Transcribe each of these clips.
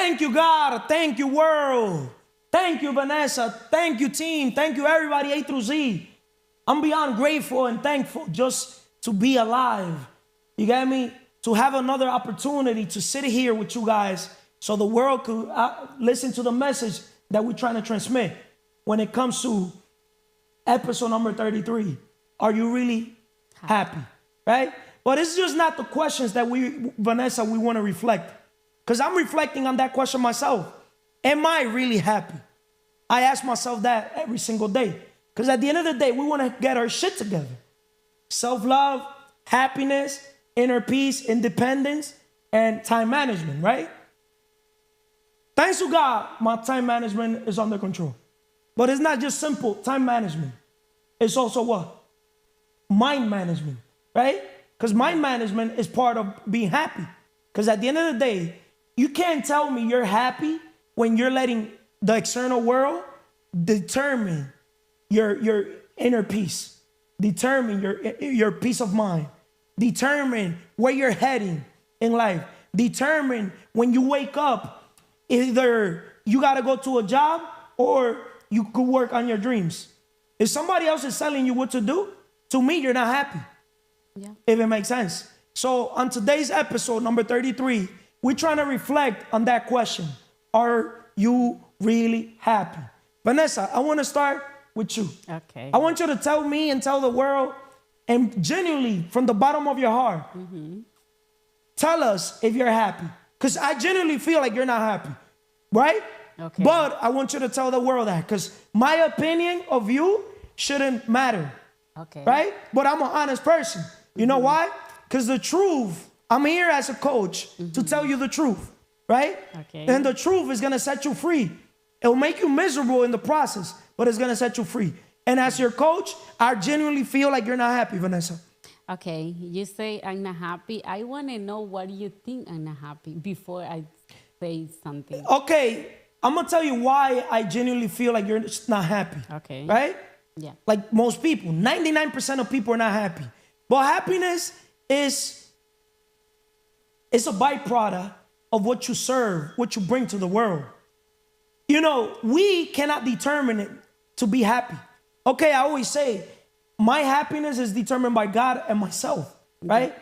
Thank you, God. Thank you, world. Thank you, Vanessa. Thank you, team. Thank you, everybody, A through Z. I'm beyond grateful and thankful just to be alive. You get me? To have another opportunity to sit here with you guys so the world could listen to the message that we're trying to transmit when it comes to episode number 33. Are you really happy? Right? But it's just not the questions that Vanessa, we want to reflect. Because I'm reflecting on that question myself. Am I really happy? I ask myself that every single day. Because at the end of the day, we want to get our shit together. Self-love, happiness, inner peace, independence, and time management, right? Thanks to God, my time management is under control. But it's not just simple time management. It's also what? Mind management, right? Because mind management is part of being happy. Because at the end of the day, you can't tell me you're happy when you're letting the external world determine your inner peace, determine your peace of mind, determine where you're heading in life, determine when you wake up, either you got to go to a job or you could work on your dreams. If somebody else is telling you what to do, to me, you're not happy. Yeah. If it makes sense. So on today's episode, number 33, we're trying to reflect on that question. Are you really happy? Vanessa, I want to start with you. Okay. I want you to tell me and tell the world, and genuinely, from the bottom of your heart, tell us if you're happy. Because I genuinely feel like you're not happy, right? Okay. But I want you to tell the world that, because my opinion of you shouldn't matter. Okay. Right? But I'm an honest person. You know why? Because the truth, I'm here as a coach to tell you the truth, right? Okay. And the truth is going to set you free. It will make you miserable in the process, but it's going to set you free. And as your coach, I genuinely feel like you're not happy, Vanessa. Okay, you say I'm not happy. I want to know what you think I'm not happy before I say something. Okay, I'm going to tell you why I genuinely feel like you're not happy. Okay. Right? Yeah. Like most people, 99% of people are not happy. But happiness is a byproduct of what you serve, what you bring to the world. You know, we cannot determine it to be happy. Okay, I always say, my happiness is determined by God and myself, right?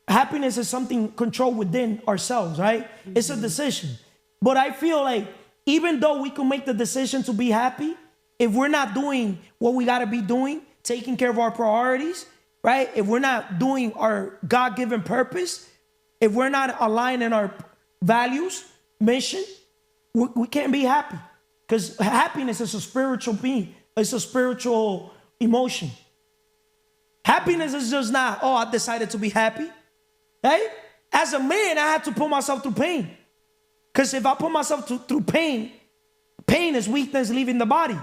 Happiness is something controlled within ourselves, right? It's a decision. But I feel like even though we can make the decision to be happy, if we're not doing what we got to be doing, taking care of our priorities, right? If we're not doing our God-given purpose, if we're not aligning our values, mission, we can't be happy. Because happiness is a spiritual being. It's a spiritual emotion. Happiness is just not, oh, I decided to be happy. Right? As a man, I had to put myself through pain. Because if I put myself through pain, pain is weakness leaving the body.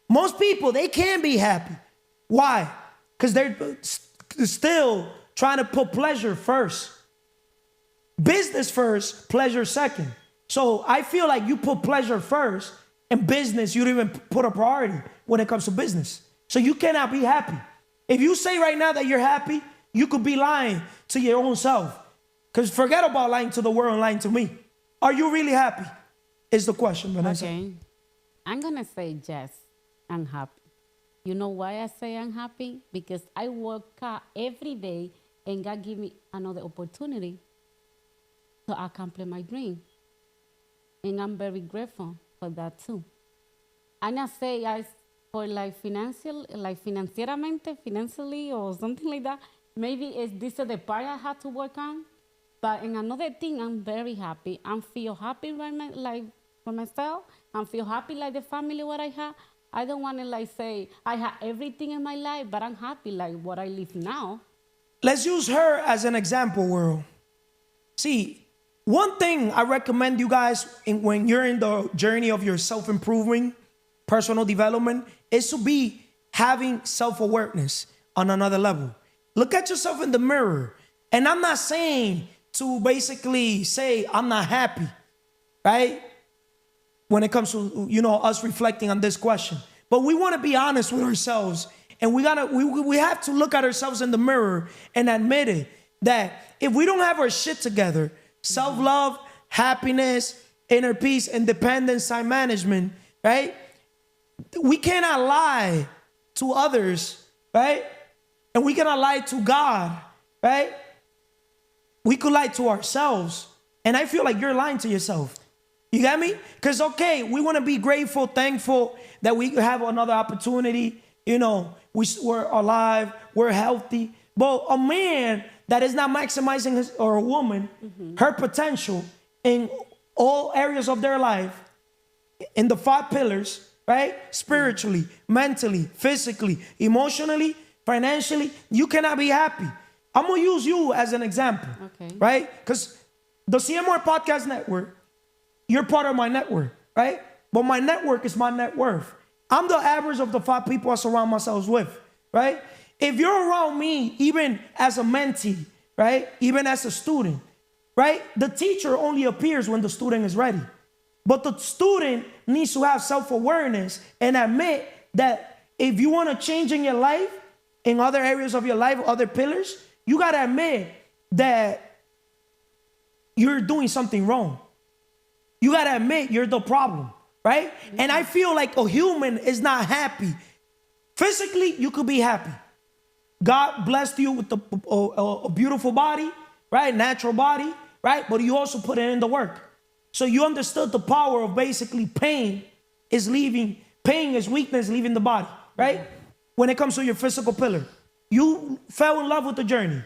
Most people, they can't be happy. Why? Because they're still trying to put pleasure first. Business first, pleasure second. So I feel like you put pleasure first, and business, you don't even put a priority when it comes to business. So you cannot be happy. If you say right now that you're happy, you could be lying to your own self. Because forget about lying to the world and lying to me. Are you really happy? Is the question, Vanessa. Okay. I'm going to say yes, I'm happy. You know why I say I'm happy? Because I work out every day and God give me another opportunity to accomplish my dream. And I'm very grateful for that too. I'm not say I for like financially or something like that. Maybe this is the part I have to work on. But in another thing, I'm very happy. I feel happy for myself. I feel happy like the family what I have. I don't want to like say I have everything in my life, but I'm happy like what I live now. Let's use her as an example, world. See, one thing I recommend you guys when you're in the journey of your self-improving, personal development, is to be having self-awareness on another level. Look at yourself in the mirror. And I'm not saying to basically say I'm not happy, right? When it comes to, us reflecting on this question. But we want to be honest with ourselves. And we have to look at ourselves in the mirror and admit it, that if we don't have our shit together, self-love, happiness, inner peace, independence, time management, right? We cannot lie to others, right? And we cannot lie to God, right? We could lie to ourselves. And I feel like you're lying to yourself. You got me? Because, okay, we want to be grateful, thankful that we have another opportunity. You know, we're alive, we're healthy. But a man that is not maximizing his, or a woman, her potential in all areas of their life, in the 5 pillars, right? Spiritually, mentally, physically, emotionally, financially, you cannot be happy. I'm going to use you as an example, right? Because the CMR Podcast Network, you're part of my network, right? But my network is my net worth. I'm the average of the 5 people I surround myself with, right? If you're around me, even as a mentee, right? Even as a student, right? The teacher only appears when the student is ready. But the student needs to have self-awareness and admit that if you want to change in your life, in other areas of your life, other pillars, you got to admit that you're doing something wrong. You got to admit you're the problem, right? And I feel like a human is not happy. Physically, you could be happy. God blessed you with a beautiful body, right? Natural body, right? But you also put it in the work. So you understood the power of basically pain is weakness leaving the body, right? When it comes to your physical pillar. You fell in love with the journey.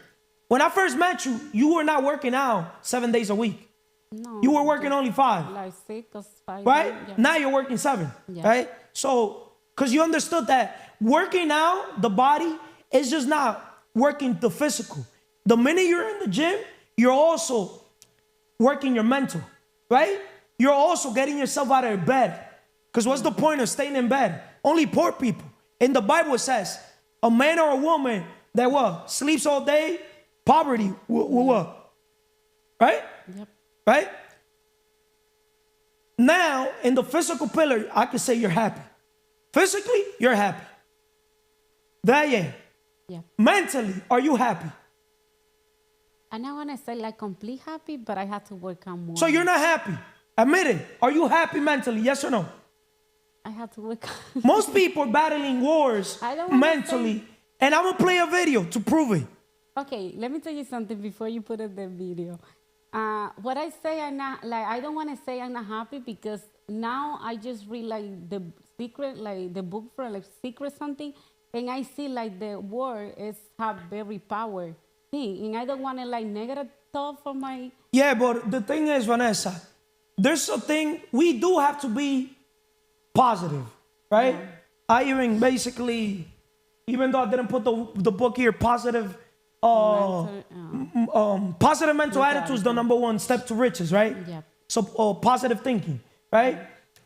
When I first met you, you were not working out 7 days a week. No. You were working only 5. Like 6 or 5. Right? Yeah. Now you're working 7, right? So, because you understood that working out the body is just not working the physical. The minute you're in the gym, you're also working your mental, right? You're also getting yourself out of bed. Because what's the point of staying in bed? Only poor people. In the Bible it says, a man or a woman that what? Sleeps all day, poverty will what? Right? Yep. Right? Now, in the physical pillar, I can say you're happy. Physically, you're happy. Yeah. Mentally, are you happy? And I want to say like complete happy, but I have to work on more. So you're not happy. Admit it. Are you happy mentally? Yes or no? I have to work on Most people are battling wars mentally. And I'm going to play a video to prove it. Okay, let me tell you something before you put up the video. What I say, I don't want to say I'm not happy because now I just read like the secret, like the book for like secret something, and I see like the word is have very power thing, and I don't want to like negative thought for my. Yeah, but the thing is, Vanessa, there's a thing we do have to be positive, right? Yeah. I even basically, even though I didn't put the book here, positive mental attitude is the number 1 step to riches, right? Yeah. So positive thinking, right?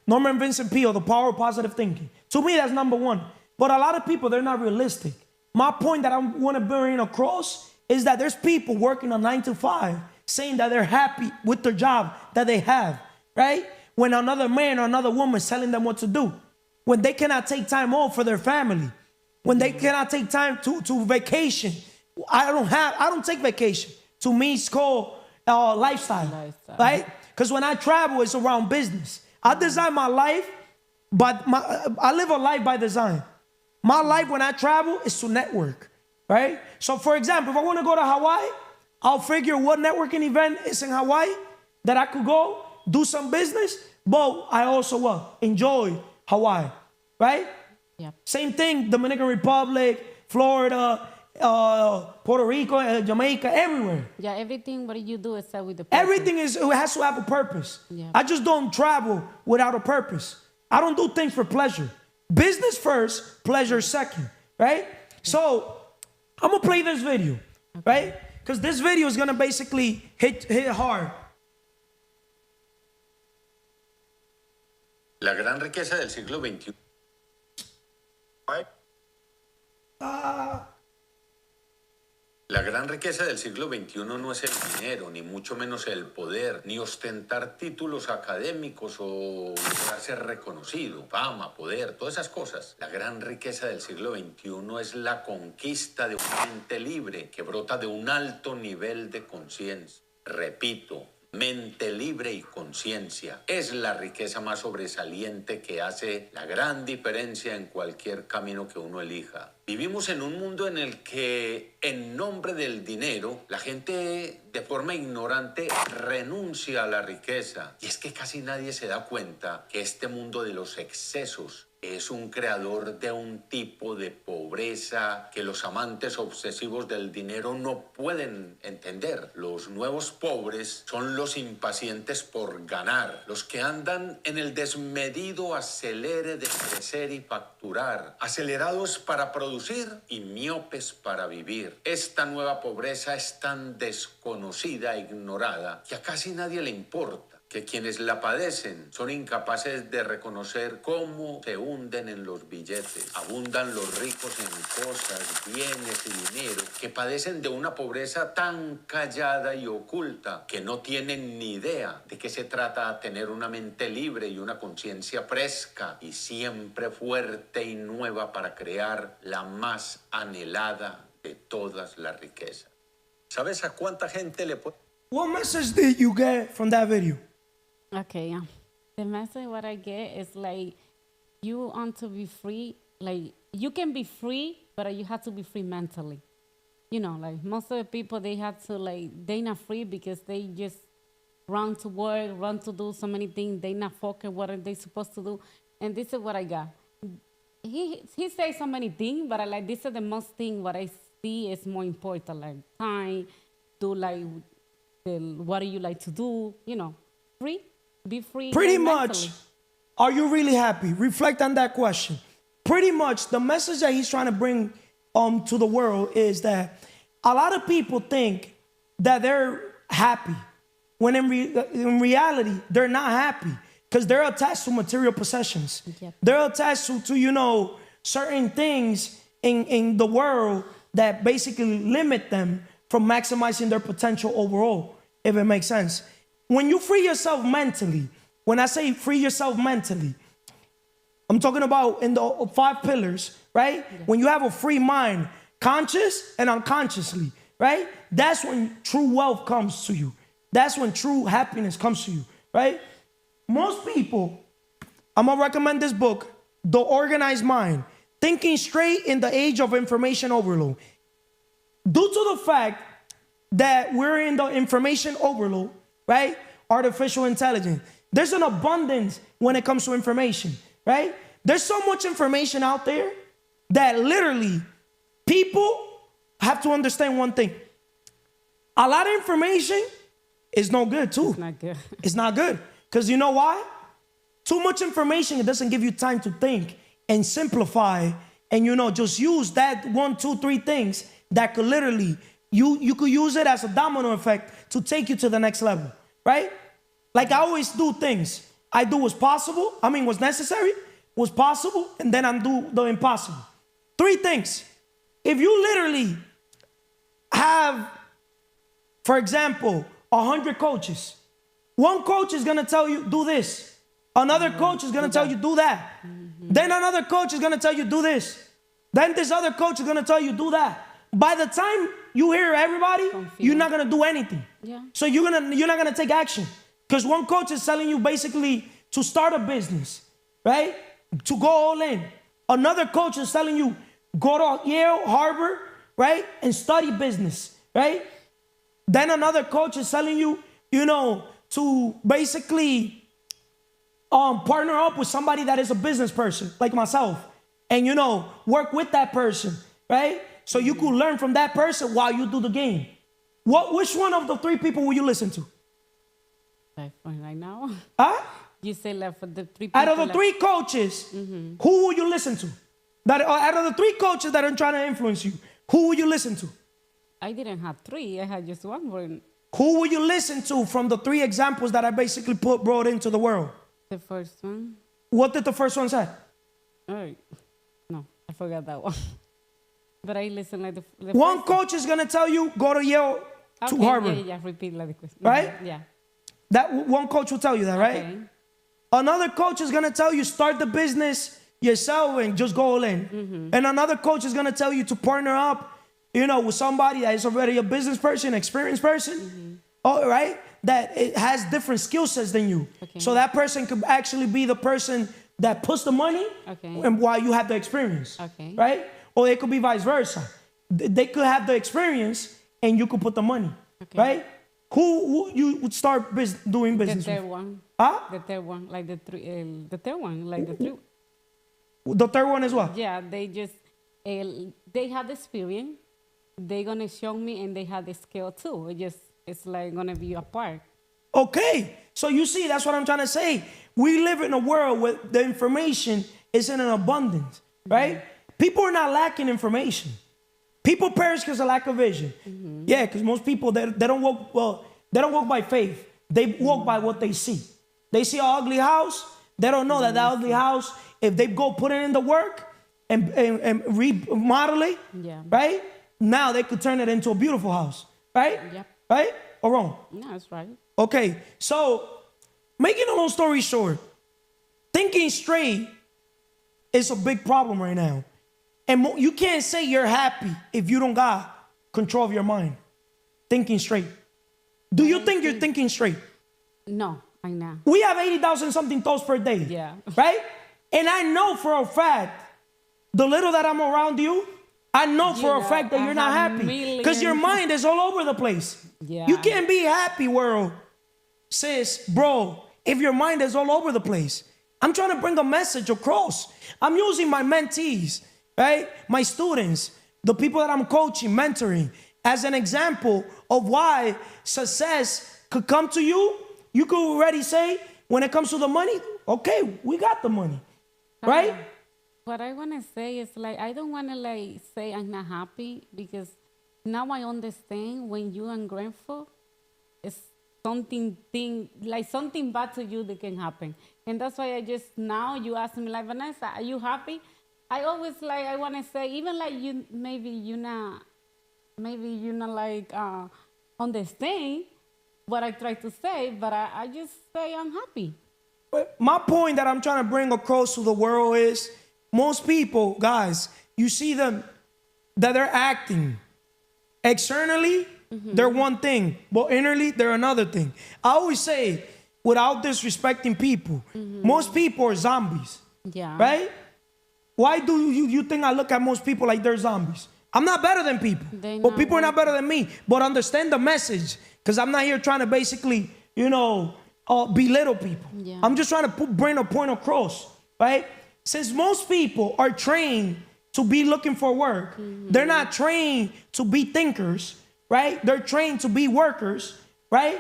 Norman Vincent Peale, The Power of Positive Thinking. To me, that's number 1. But a lot of people, they're not realistic. My point that I want to bring across is that there's people working a 9 to 5 saying that they're happy with their job that they have, right? When another man or another woman is telling them what to do. When they cannot take time off for their family. When they cannot take time to vacation. I don't take vacation. To me, it's called lifestyle, right? Because when I travel, it's around business. I design my life, but I live a life by design. My life when I travel is to network, right? So for example, if I want to go to Hawaii, I'll figure what networking event is in Hawaii that I could go, do some business, but I also enjoy Hawaii, right? Yeah. Same thing, Dominican Republic, Florida, Puerto Rico, Jamaica, everywhere. Yeah, everything what you do is with the purpose. Everything it has to have a purpose. Yeah. I just don't travel without a purpose. I don't do things for pleasure. Business first, pleasure second, right? Yeah. So I'm gonna play this video, right? Because this video is gonna basically hit hard. La gran riqueza del siglo XXI. La gran riqueza del siglo XXI no es el dinero, ni mucho menos el poder, ni ostentar títulos académicos o ser reconocido, fama, poder, todas esas cosas. La gran riqueza del siglo XXI es la conquista de una mente libre que brota de un alto nivel de conciencia. Repito, mente libre y conciencia. Es la riqueza más sobresaliente que hace la gran diferencia en cualquier camino que uno elija. Vivimos en un mundo en el que, en nombre del dinero, la gente de forma ignorante renuncia a la riqueza. Y es que casi nadie se da cuenta que este mundo de los excesos es un creador de un tipo de pobreza que los amantes obsesivos del dinero no pueden entender. Los nuevos pobres son los impacientes por ganar, los que andan en el desmedido acelere de crecer y facturar, acelerados para producir y miopes para vivir. Esta nueva pobreza es tan desconocida e ignorada que a casi nadie le importa, que quienes la padecen son incapaces de reconocer cómo se hunden en los billetes. Abundan los ricos en cosas, bienes y dinero, que padecen de una pobreza tan callada y oculta que no tienen ni idea de qué se trata tener una mente libre y una conciencia fresca y siempre fuerte y nueva para crear la más anhelada de todas las riquezas. ¿Sabes a cuánta gente le puede... What message did you get from that video? Okay, yeah. The message what I get is like, you want to be free. Like, you can be free, but you have to be free mentally. You know, like most of the people, they have to they not free because they just run to work, run to do so many things. They not focus what are they supposed to do. And this is what I got. He says so many things, but this is the most thing what I see is more important. Like time, do what do you like to do? You know, free. Be free. Pretty mentally. much, are you really happy? Reflect on that question. Pretty much, the message that he's trying to bring to the world is that a lot of people think that they're happy, when in reality, they're not happy because they're attached to material possessions. Yep. They're attached to certain things in the world that basically limit them from maximizing their potential overall, if it makes sense. When you free yourself mentally, when I say free yourself mentally, I'm talking about in the 5 pillars, right? Yeah. When you have a free mind, conscious and unconsciously, right? That's when true wealth comes to you. That's when true happiness comes to you, right? Most people, I'm gonna recommend this book, The Organized Mind, Thinking Straight in the Age of Information Overload. Due to the fact that we're in the information overload, right? Artificial intelligence. There's an abundance when it comes to information, right? There's so much information out there that literally people have to understand one thing. A lot of information is no good too. It's not good. It's not good. Because you know why? Too much information, it doesn't give you time to think and simplify and, just use that 1, 2, 3 things that could literally, you could use it as a domino effect to take you to the next level, right? Like I always do things. I do what's possible, what's necessary, what's possible, and then I do the impossible. 3 things. If you literally have, for example, 100 coaches, one coach is gonna tell you, do this. Another coach is gonna tell you, do that. Then another coach is gonna tell you, do this. Then this other coach is gonna tell you, do that. By the time you hear everybody, you're not gonna do anything. Yeah. So you're not gonna take action. Because one coach is telling you basically to start a business, right? To go all in. Another coach is telling you, go to Yale, Harvard, right? And study business, right? Then another coach is telling you, to basically partner up with somebody that is a business person, like myself. And, work with that person, right? So you could learn from that person while you do the game. Which one of the 3 people will you listen to? Right now? Huh? You say for the 3 people. Out of the 3 coaches, who will you listen to? Out of the 3 coaches that are trying to influence you, who will you listen to? I didn't have 3. I had just one. Who will you listen to from the 3 examples that I basically brought into the world? The first one. What did the first one say? Oh, no, I forgot that one. But I listen like the one coach is gonna tell you go to Yale to Harvard. Yeah, repeat like the question. Right? Yeah. That one coach will tell you that, right? Okay. Another coach is gonna tell you start the business yourself and just go all in. And another coach is gonna tell you to partner up, with somebody that is already a business person, experienced person. All right? that it has different skill sets than you. Okay. So that person could actually be the person that puts the money, Okay. and while you have the experience. Okay. Right? Or it could be vice versa. They could have the experience and you could put the money. Okay. Right? Who you would start doing The business third with? one. Huh? The third one, like the third one, like the three. The third one as well. Yeah, they just they have the experience. They're gonna show me, and they have the skill too. It's like gonna be a part. Okay. So you see, that's what I'm trying to say. We live in a world where the information is in an abundance, right? People are not lacking information. People perish because of lack of vision. Yeah, because most people they don't walk well. They don't walk by faith. They walk by what they see. They see an ugly house. They don't know that ugly house, if they go put it in the work and remodel it, Yeah. right? Now they could turn it into a beautiful house, right? Yep. Right or wrong? No, that's right. Okay, so making a long story short, thinking straight is a big problem right now. And you can't say you're happy if you don't got control of your mind. Thinking straight. Do you think you're thinking straight? No, I know. We have 80,000 something thoughts per day. Yeah. Right? And I know for a fact, the little that I'm around you, I know for a fact that you're not happy. Because your mind is all over the place. Yeah. You can't be happy, world. Sis, bro, if your mind is all over the place. I'm trying to bring a message across. I'm using my mentees, right? My students, the people that I'm coaching, mentoring, as an example of why success could come to you. You could already say, when it comes to the money, okay, we got the money, right? What I want to say is like, I don't want to like say I'm not happy, because now I understand when you are grateful, it's something bad to you that can happen. And that's why I just, now you ask me like, Vanessa, are you happy? I always like, I want to say, even like you, maybe you're not like understand what I try to say, but I just say I'm happy. But my point that I'm trying to bring across to the world is, most people, guys, you see them, that they're acting. Externally, they're one thing, but innerly, they're another thing. I always say, without disrespecting people, most people are zombies. Yeah. Right? Why do you think I look at most people like they're zombies? I'm not better than people. But people are not better than me. But understand the message. Because I'm not here trying to basically, belittle people. Yeah. I'm just trying to bring a point across. Right? Since most people are trained to be looking for work, they're not trained to be thinkers. Right? They're trained to be workers. Right?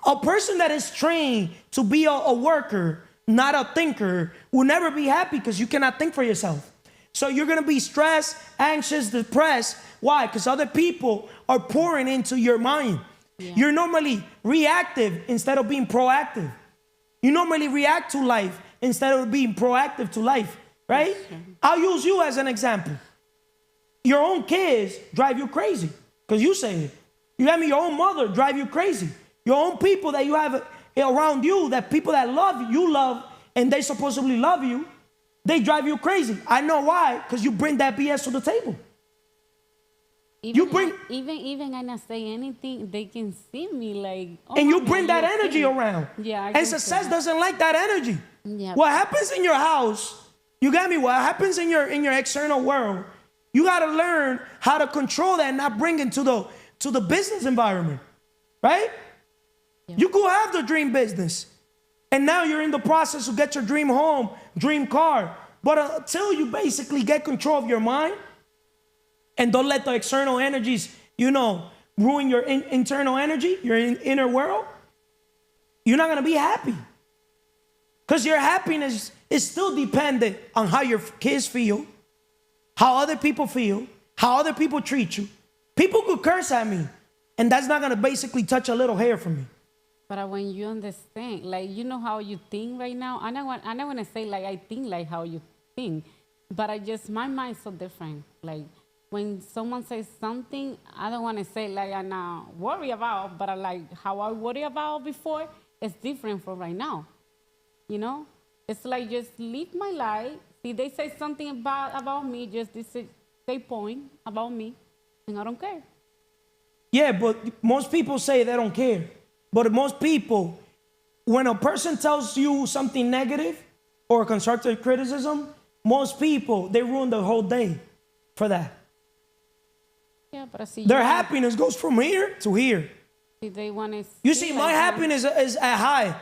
A person that is trained to be a worker, not a thinker, will never be happy, because you cannot think for yourself. So you're going to be stressed, anxious, depressed. Why? Because other people are pouring into your mind. Yeah. You're normally reactive instead of being proactive. You normally react to life instead of being proactive to life, right? Sure. I'll use you as an example. Your own kids drive you crazy, because you say it. You have your own mother drive you crazy. Your own people that you have around you, that people that love you love, and they supposedly love you, they drive you crazy. I know why, because you bring that BS to the table. Even I not say anything, they can see me like. Oh, and you bring that energy around. Yeah. And success doesn't like that energy. Yeah. What happens in your house, you got me? What happens in your external world, you got to learn how to control that and not bring it to the business environment, right? Yeah. You could have the dream business, and now you're in the process to get your dream home, dream car. But until you basically get control of your mind and don't let the external energies, ruin your internal energy, your inner world, you're not going to be happy. Because your happiness is still dependent on how your kids feel, how other people feel, how other people treat you. People could curse at me, and that's not going to basically touch a little hair from me. But when you understand, like, you know how you think right now, I don't want to say, like, I think like how you think, but my mind's so different. Like, when someone says something, I don't want to say, like, I'm not worried about, but like how I worry about before is different from right now. It's like, just live my life. See, they say something about me, just they point about me, and I don't care. Yeah, but most people say they don't care. but most people, when a person tells you something negative or constructive criticism, most people, they ruin the whole day for that. Yeah, but see, Their happiness goes from here to here. they want to. You see, my happiness is at high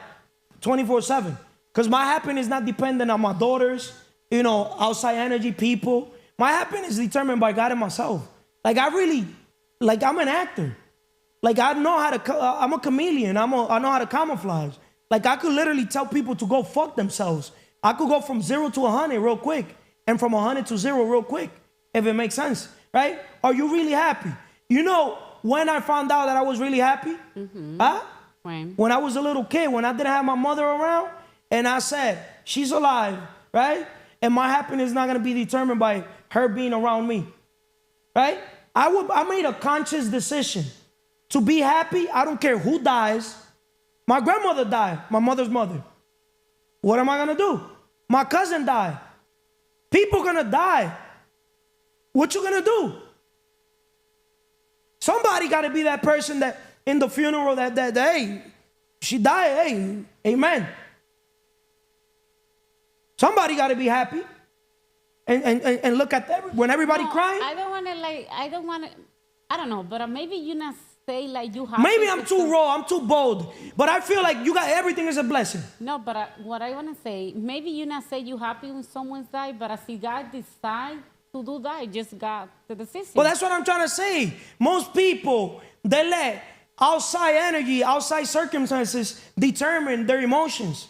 24/7. Because my happiness is not dependent on my daughters, outside energy people. My happiness is determined by God and myself. Like I'm an actor. Like I know how to, I'm a chameleon. I know how to camouflage. Like I could literally tell people to go fuck themselves. I could go from 0 to 100 real quick and from 100 to 0 real quick, if it makes sense, right? Are you really happy? When I found out that I was really happy? Huh? When I was a little kid, when I didn't have my mother around, and I said, she's alive, right? And my happiness is not going to be determined by her being around me, right? I made a conscious decision to be happy. I don't care who dies. My grandmother died, my mother's mother. What am I going to do? My cousin died. People going to die. What you going to do? Somebody got to be that person that in the funeral that hey, she died, hey, amen. Somebody got to be happy and look at when everybody crying. I don't know, but maybe you not say like you happy. Maybe I'm too raw, I'm too bold, but I feel like you got everything is a blessing. No, but what I want to say, maybe you not say you happy when someone's died, but as God decide to do that, it just got the decision. Well, that's what I'm trying to say. Most people, they let outside energy, outside circumstances determine their emotions.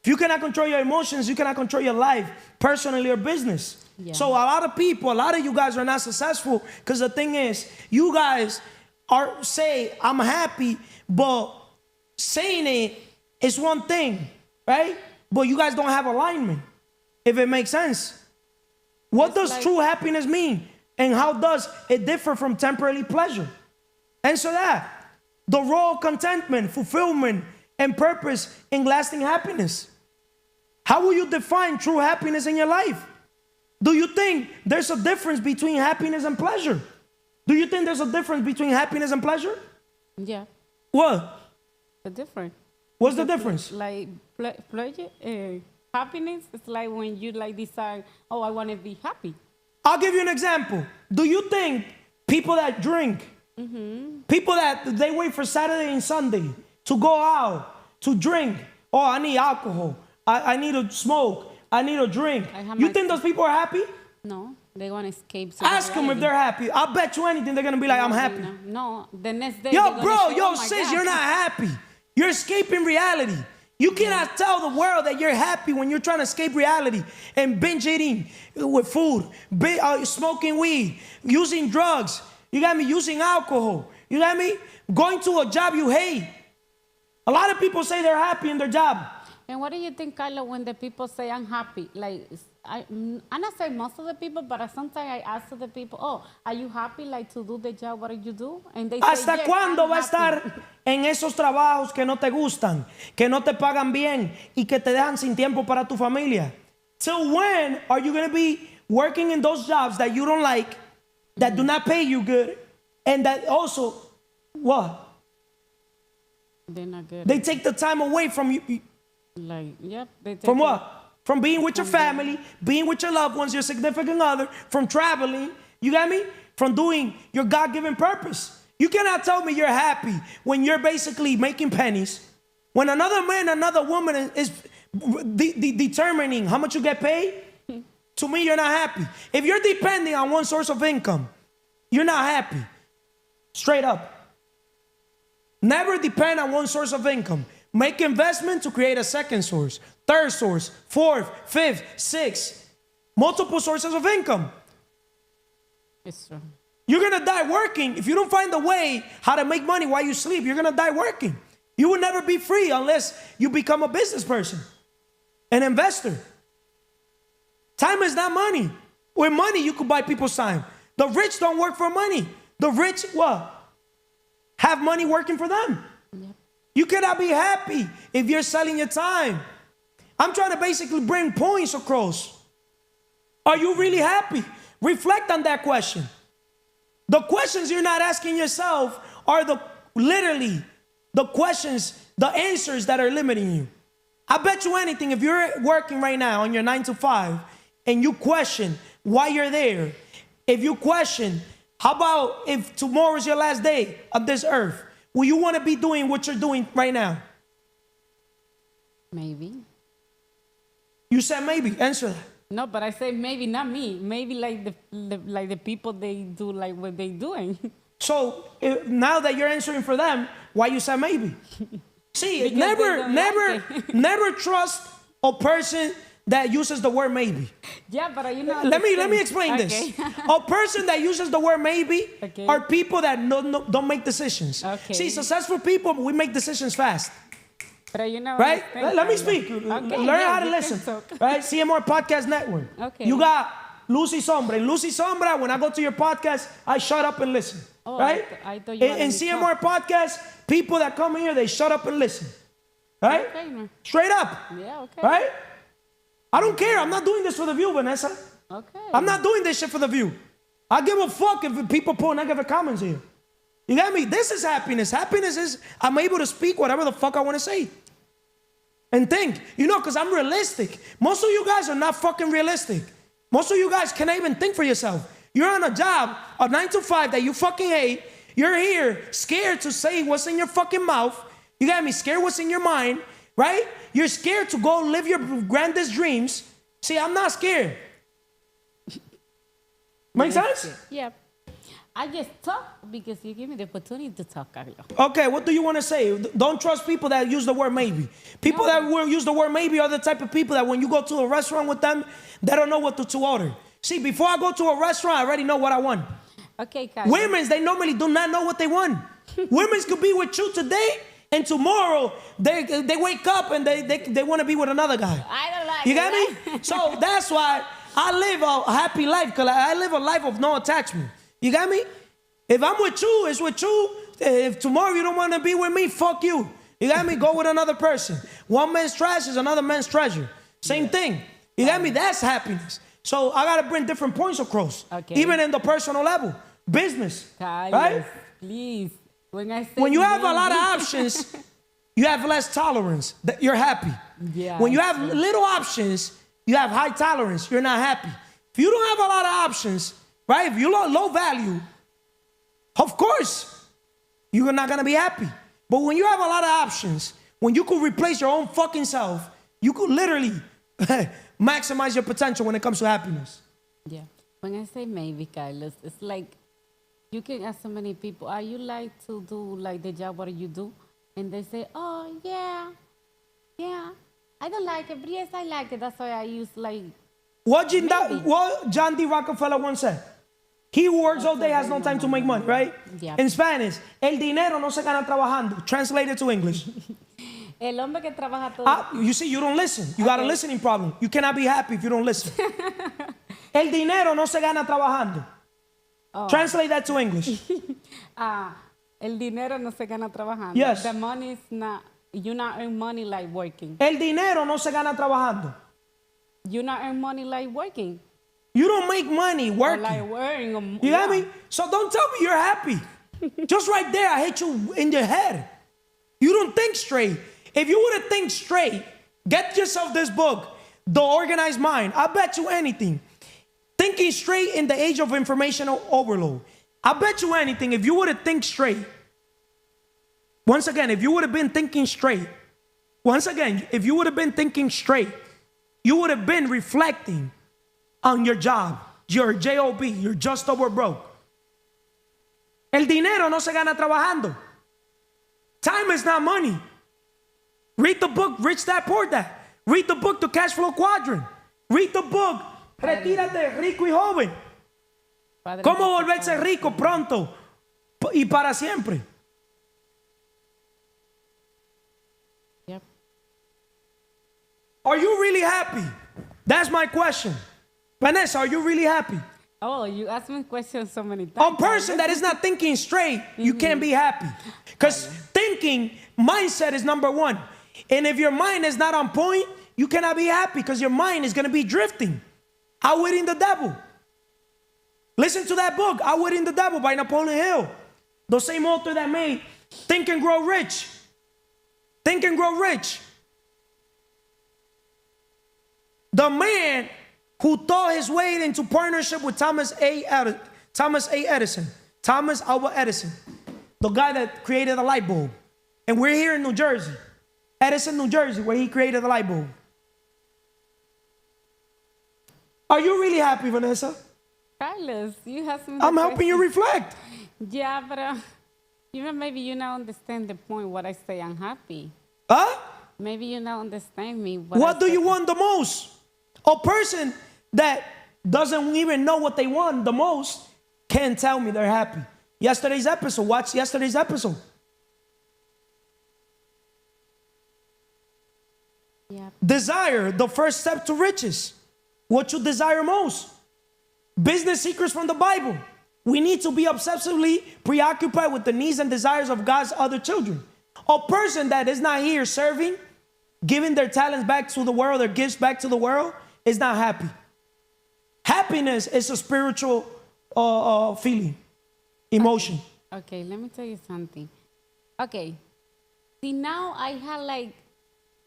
If you cannot control your emotions, you cannot control your life, personally or business. Yeah. So a lot of people, a lot of you guys are not successful because the thing is, you guys say, I'm happy, but saying it is one thing, right? But you guys don't have alignment, if it makes sense. What does true happiness mean? And how does it differ from temporary pleasure? Answer that. The raw contentment, fulfillment, and purpose in lasting happiness. How will you define true happiness in your life? Do you think there's a difference between happiness and pleasure? Do you think there's a difference between happiness and pleasure? Yeah. What? The difference. What's the difference? Like pleasure, happiness is like when you decide, I want to be happy. I'll give you an example. Do you think people that drink, people that they wait for Saturday and Sunday to go out, to drink, I need alcohol, I need to smoke, I need a drink. You think those people are happy? No, they want to escape. Ask them if they're happy. I'll bet you anything they're going to be like, I'm happy. No, the next day. Sis, you're not happy. You're escaping reality. You cannot tell the world that you're happy when you're trying to escape reality and binge eating with food, smoking weed, using drugs. You got me? Using alcohol. You got me? Going to a job you hate. A lot of people say they're happy in their job. And what do you think, Carla, when the people say I'm happy? Like, I'm not saying most of the people, but sometimes I ask the people, are you happy to do the job what you do? And they say, ¿Hasta yes, cuándo I'm va a happy. estar en esos trabajos que no te gustan, que no te pagan bien y que te dejan sin tiempo para tu familia? Till when are you going to be working in those jobs that you don't like, that do not pay you good, and that also, what? They're not good. They take the time away from you. They take from what? From being with your family, being with your loved ones, your significant other, from traveling, you got me? From doing your God-given purpose. You cannot tell me you're happy when you're basically making pennies. When another man, another woman is determining how much you get paid, to me, you're not happy. If you're depending on one source of income, you're not happy. Straight up. Never depend on one source of income. Make investment to create a second source, third source, fourth, fifth, sixth. Multiple sources of income. It's true. You're going to die working. If you don't find a way how to make money while you sleep, you're going to die working. You will never be free unless you become a business person, an investor. Time is not money. With money, you could buy people's time. The rich don't work for money. The rich, what? Have money working for them. Yep. You cannot be happy if you're selling your time. I'm trying to basically bring points across. Are you really happy? Reflect on that question. The questions you're not asking yourself are literally the questions, the answers that are limiting you. I bet you anything, if you're working right now on your 9 to 5 and you question why you're there, if you question, how about if tomorrow is your last day of this earth, will you want to be doing what you're doing right now? Maybe. You said maybe. Answer that. No, but I say maybe not me. Maybe like the people they do like what they doing. So now that you're answering for them, why you said maybe? See, Because they don't like never trust a person that uses the word maybe. Yeah, but you know. Let me explain this. A person that uses the word maybe are people that don't make decisions. Okay. See, successful people, we make decisions fast. But you know. Right? Let me speak. Learn how to listen. Right? CMR Podcast Network. Okay. You got Lucy Sombra. In Lucy Sombra, when I go to your podcast, I shut up and listen. Oh, Right? I thought you In CMR Podcast, people that come here, they shut up and listen. Right? Okay, man. Straight up. Yeah, okay. Right? I don't care. I'm not doing this for the view, Vanessa. Okay. I'm not doing this shit for the view. I give a fuck if people put negative comments here. You got me? This is happiness. Happiness is I'm able to speak whatever the fuck I want to say. And think, because I'm realistic. Most of you guys are not fucking realistic. Most of you guys cannot even think for yourself. You're on a job, a 9 to 5 that you fucking hate. You're here scared to say what's in your fucking mouth. You got me? Scared what's in your mind, right? You're scared to go live your grandest dreams. See, I'm not scared. Make sense? Yeah. I just talk because you give me the opportunity to talk, Carlos. Okay, what do you want to say? Don't trust people that use the word maybe. People that will use the word maybe are the type of people that when you go to a restaurant with them, they don't know what to order. See, before I go to a restaurant, I already know what I want. Okay, Carlos. Women, they normally do not know what they want. Women could be with you today, and tomorrow they wake up and they want to be with another guy. I don't like You got me? So that's why I live a happy life, because I live a life of no attachment. You got me? If I'm with you, it's with you. If tomorrow you don't want to be with me, fuck you. You got me? Go with another person. One man's trash is another man's treasure. Same thing. You got me? That's happiness. So I got to bring different points across. Okay. Even in the personal level. Business. Carlos, right? please. When you have a lot of options, you have less tolerance. You're happy. Yeah. When you have little options, you have high tolerance. You're not happy. If you don't have a lot of options, right? If you're low value, of course, you're not going to be happy. But when you have a lot of options, when you could replace your own fucking self, you could literally maximize your potential when it comes to happiness. Yeah. When I say maybe, Carlos, it's like you can ask so many people, are you like to do like the job what you do? And they say, oh, yeah. I don't like it, but yes, I like it. That's why I use like. What John D. Rockefeller once said? He who works all day has no time to make money, right? Yeah. In Spanish, el dinero no se gana trabajando. Translated to English. El hombre que trabaja todo. You see, you don't listen. You got a listening problem. You cannot be happy if you don't listen. El dinero no se gana trabajando. Oh. Translate that to English. El dinero no se gana trabajando. Yes. The money is not, you not earn money like working. El dinero no se gana trabajando. You not earn money like working. You don't make money working. Or like wearing You got me? So don't tell me you're happy. Just right there, I hit you in your head. You don't think straight. If you would have think straight, get yourself this book, The Organized Mind. I bet you anything. Thinking straight in the age of informational overload. I bet you anything, if you would have think straight. Once again, if you would have been thinking straight. Once again, if you would have been thinking straight, you would have been reflecting on your job, your job, you're just over broke. El dinero no se gana trabajando. Time is not money. Read the book, Rich Dad, Poor Dad. Read the book, The Cash Flow Quadrant. Read the book, Retírate Rico y Joven. Cómo volverse rico pronto y para siempre. Yep. Are you really happy? That's my question. Vanessa, are you really happy? Oh, you asked me questions so many times. A person that is not thinking straight, you can't be happy. Because thinking, mindset is number one. And if your mind is not on point, you cannot be happy because your mind is going to be drifting. Outwitting the Devil. Listen to that book, Outwitting the Devil by Napoleon Hill. The same author that made Think and Grow Rich. Think and Grow Rich. The man who thought his way into partnership with Thomas Alva Edison, the guy that created the light bulb. And we're here in New Jersey, Edison, New Jersey, where he created the light bulb. Are you really happy, Vanessa? Carlos, you have some. I'm helping you reflect. Yeah, but maybe you don't understand the point what I say I'm happy. Huh? Maybe you don't understand me. What do you want the most? A person that doesn't even know what they want the most can't tell me they're happy. Yesterday's episode, watch yesterday's episode. Yeah. Desire, the first step to riches. What you desire most. Business secrets from the Bible. We need to be obsessively preoccupied with the needs and desires of God's other children. A person that is not here serving, giving their talents back to the world, their gifts back to the world, is not happy. Happiness is a spiritual feeling, emotion. Okay, let me tell you something. Okay, see now I have like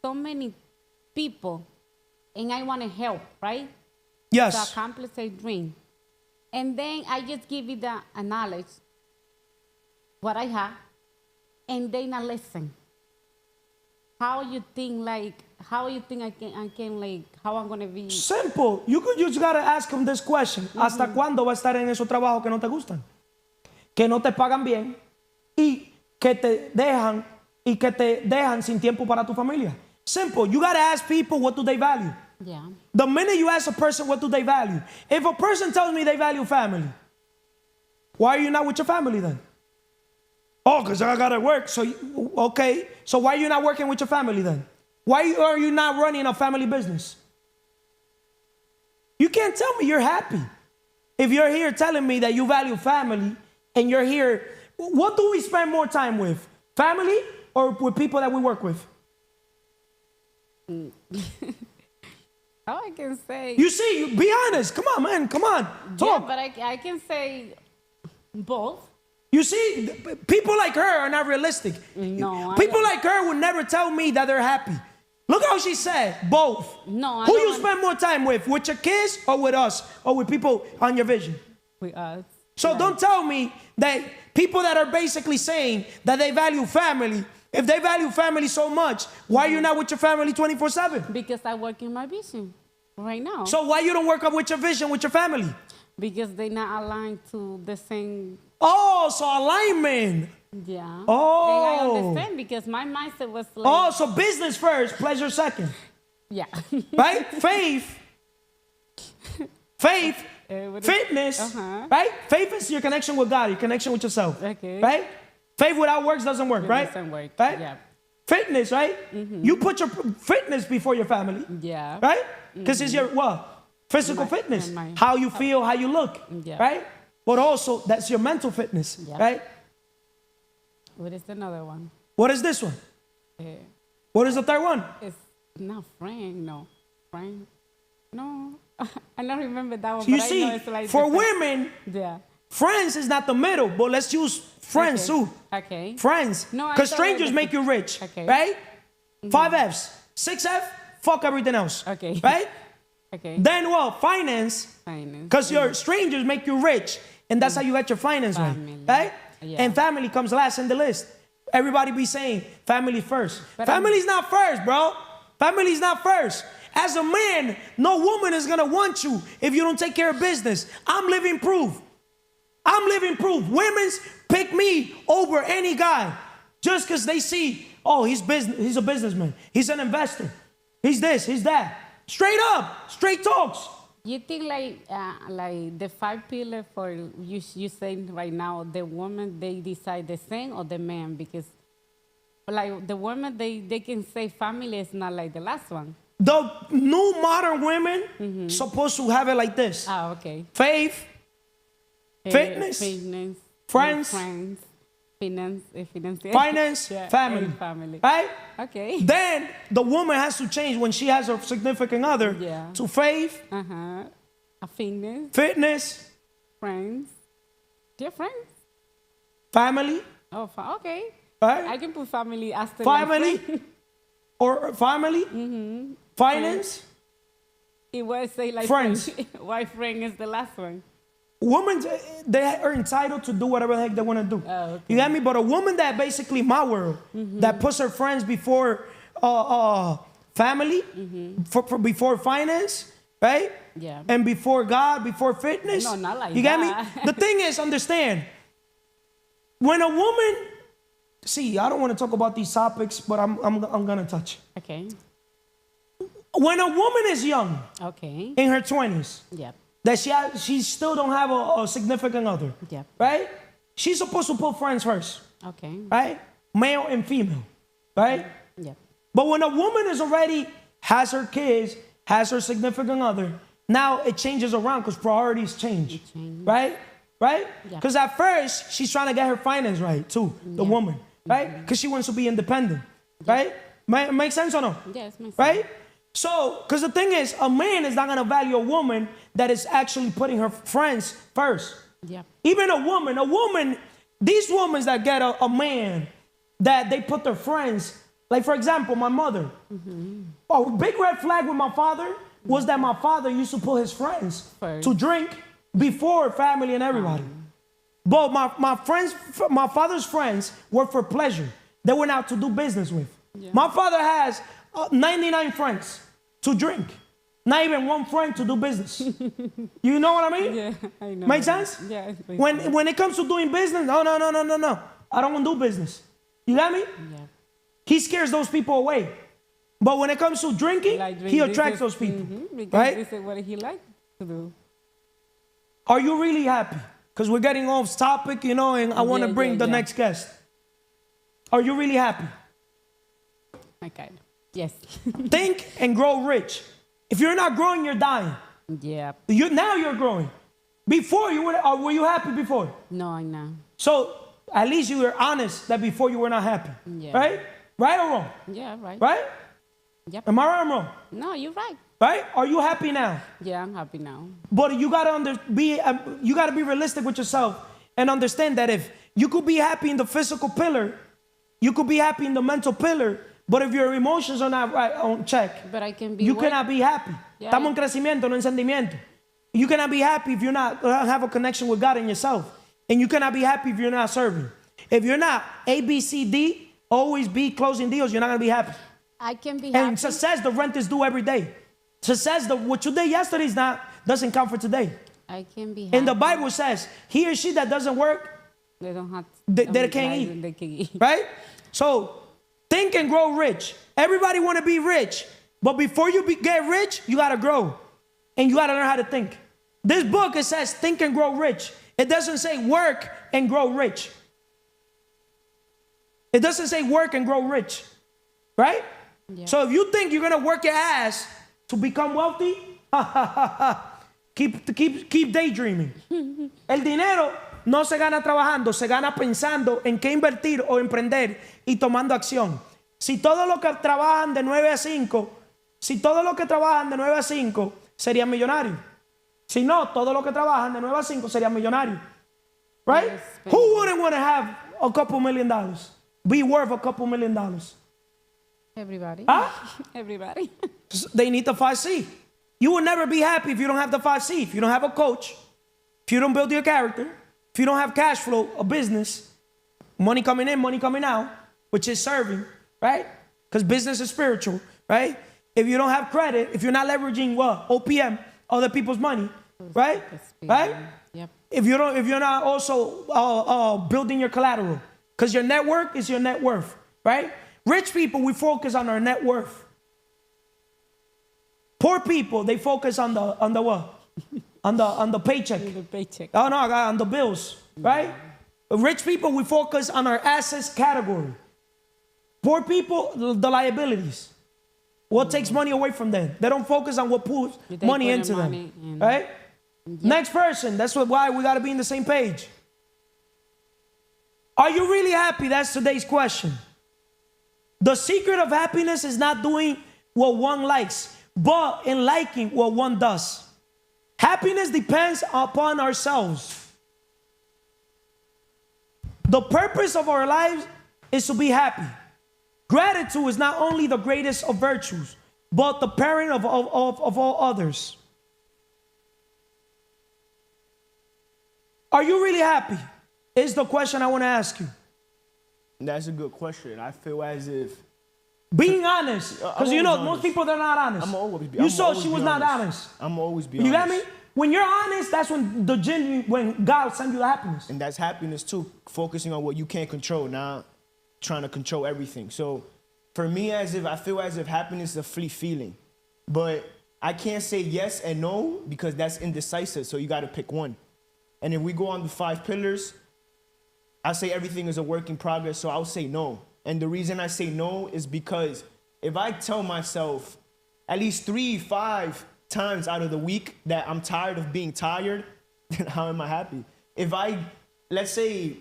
so many people and I want to help, right? Yes. To accomplish a dream. And then I just give you the knowledge, what I have, and they not listen. How you think I can like, how I'm going to be? Simple. You just got to ask them this question. ¿Hasta cuándo va a estar en esos trabajos que no te gustan? Que no te pagan bien y que te dejan sin tiempo para tu familia. Simple. You got to ask people what do they value. Yeah. The minute you ask a person what do they value, if a person tells me they value family, why are you not with your family then? Oh, because I got to work. So, okay. So why are you not working with your family then? Why are you not running a family business? You can't tell me you're happy. If you're here telling me that you value family and you're here, what do we spend more time with? Family or with people that we work with? How I can say? You see, be honest. Come on, man. Come on. Talk. Yeah, but I can say both. You see, people like her are not realistic. No. People like her would never tell me that they're happy. Look how she said, both. No, I Who don't you spend more time with your kids or with us or with people on your vision? With us. So Right. don't tell me that people that are basically saying that they value family, if they value family so much, why are you not with your family 24/7? Because I work in my vision right now. So why you don't work up with your vision with your family? Because they're not aligned to the same. Oh, so alignment. Yeah. Oh. And I understand because my mindset was like. Oh, so business first, pleasure second. Yeah. Right? Faith, fitness, right? Faith is your connection with God, your connection with yourself. Okay. Right? Faith without works doesn't work, It right? doesn't work, Right? yeah. Fitness, right? You put your fitness before your family. Yeah. Right? Because it's your what? Physical fitness. How you feel, how you look. Yeah. Right? But also that's your mental fitness. Yeah. Right? What is another one? What is this one? Uh, What is the third one? it's not friend, no. Friend? No. I don't remember that one. You but I see, know it's like for different. women, Yeah. friends is not the middle, but let's use friends Okay. too. Okay. Friends. No, I Because thought strangers it was- make you rich. Okay. Right? 5 F's. 6 F, fuck everything else. Okay. Right? Okay. Then what? Finance. Finance. Because your strangers make you rich. And that's how you get your finance Family. right. Right? Yeah. And family comes last in the list. Everybody be saying family first. But Family's not first, bro. Family's not first. As a man, no woman is going to want you if you don't take care of business. I'm living proof. I'm living proof. Women's pick me over any guy just because they see, oh, he's a businessman. He's an investor. He's this, he's that. Straight up, straight talks. You think like the 5 pillars for you saying right now, the woman, they decide the same or the man? Because like the woman, they can say family is not like the last one. The new modern women supposed to have it like this. Ah, okay. Faith, fitness, friends, finance, yeah, family. and family. Right? Okay. Then the woman has to change when she has a significant other Yeah. to faith, A fitness, friends. Dear friends. family, Oh, okay. right? I can put family after Family, like friend. or family, finance. It was say like Friends. friend. Why friend is the last one? Women, they are entitled to do whatever the heck they want to do. Oh, okay. You get me? But a woman that basically my world, that puts her friends before family, before finance, right? Yeah. And before God, before fitness. No, not like you get that. me? The thing is, understand, when a woman, see, I don't want to talk about these topics, but I'm going to touch. Okay. When a woman is young, Okay. in her 20s, Yep. that she still don't have a significant other, Yep. right? She's supposed to put friends first, Okay. right? Male and female, right? Yep. But when a woman is already has her kids, has her significant other, now it changes around because priorities change, right? Right? Yeah. Because at first she's trying to get her finance right too, the woman, right? Because she wants to be independent, right? Make sense or no? Yes, my son. Right? So, because the thing is, a man is not going to value a woman that is actually putting her friends first. Yep. Even a woman, these women that get a man that they put their friends, like for example, my mother. A big red flag with my father was that my father used to put his friends First. to drink before family and everybody. But my father's friends were for pleasure. They went out to do business with. Yeah. My father has 99 friends to drink. Not even one friend to do business. You know what I mean? Yeah, I know. Make sense? Yeah. it makes When sense. when it comes to doing business, no. I don't want to do business. You got me? Yeah. He scares those people away. But when it comes to drinking, Like he this attracts is- those people. Because Right? this is what he likes to do. Are you really happy? Because we're getting off topic, you know, and I want to Yeah, bring yeah, the yeah. next guest. Are you really happy? Okay. Yes. Think and grow rich. If you're not growing, you're dying. Yeah. Now you're growing. Before you were you happy before? No, I know. So at least you were honest that before you were not happy. Yeah. Right? Right or wrong? Yeah, right. Right? Yep. Am I right or wrong? No, you're right. Right? Are you happy now? Yeah, I'm happy now. But you gotta be realistic with yourself and understand that if you could be happy in the physical pillar, you could be happy in the mental pillar, but if your emotions are not right on check, But I can be you work- cannot be happy. Yeah. Estamos en crecimiento, no en sentimiento. You cannot be happy if you're not have a connection with God and yourself, and you cannot be happy if you're not serving. If you're not A, B, C, D, always be closing deals, you're not gonna be happy. I can be And happy. success, the rent is due every day. Success, what you did yesterday doesn't count for today. I can be happy. And the Bible says, he or she that doesn't work, They don't have. They can't eat. They can eat. right? So think and grow rich. Everybody want to be rich, but before you get rich, you got to grow. And you got to learn how to think. This book, it says think and grow rich. It doesn't say work and grow rich. It doesn't say work and grow rich, right? Yeah. So if you think you're going to work your ass to become wealthy, keep daydreaming. El dinero no se gana trabajando, se gana pensando en qué invertir o emprender y tomando acción. Si todos los que trabajan de 9 a 5, serían millonarios. Si no, todos los que trabajan de 9 a 5 serían millonarios. Right? Yes, Who wouldn't want to have a couple $1 million? Be worth a couple $1 million. Everybody. Huh? Everybody. They need the 5C. You will never be happy if you don't have the 5C. If you don't have a coach, if you don't build your character, if you don't have cash flow, a business, money coming in, money coming out, which is serving, right? Because business is spiritual, right? If you don't have credit, if you're not leveraging what? OPM, other people's money, right? Right? Yep. If you're not also building your collateral, because your network is your net worth, right? Rich people, we focus on our net worth. Poor people, they focus on the what? on the paycheck. The paycheck. Oh no, on the bills, right? Rich people, we focus on our assets category. Poor people, the liabilities. What takes money away from them? They don't focus on what pulls They money put the into money them, in. right? Next person. That's why we got to be on the same page. Are you really happy? That's today's question. The secret of happiness is not doing what one likes, but in liking what one does. Happiness depends upon ourselves. The purpose of our lives is to be happy. Gratitude is not only the greatest of virtues, but the parent of all others. Are you really happy? Is the question I want to ask you. That's a good question. I feel as if Being honest, because you know most people they're not honest. You saw she was not honest. I'm always be You honest. got me? When you're honest, that's when when God sends you the happiness. And that's happiness too, focusing on what you can't control, not trying to control everything. So for me, I feel as if happiness is a fleet feeling. But I can't say yes and no because that's indecisive, so you got to pick one. And if we go on the 5 pillars, I say everything is a work in progress, so I'll say no. And the reason I say no is because if I tell myself at least 3-5 times out of the week that I'm tired of being tired, then how am I happy? If let's say,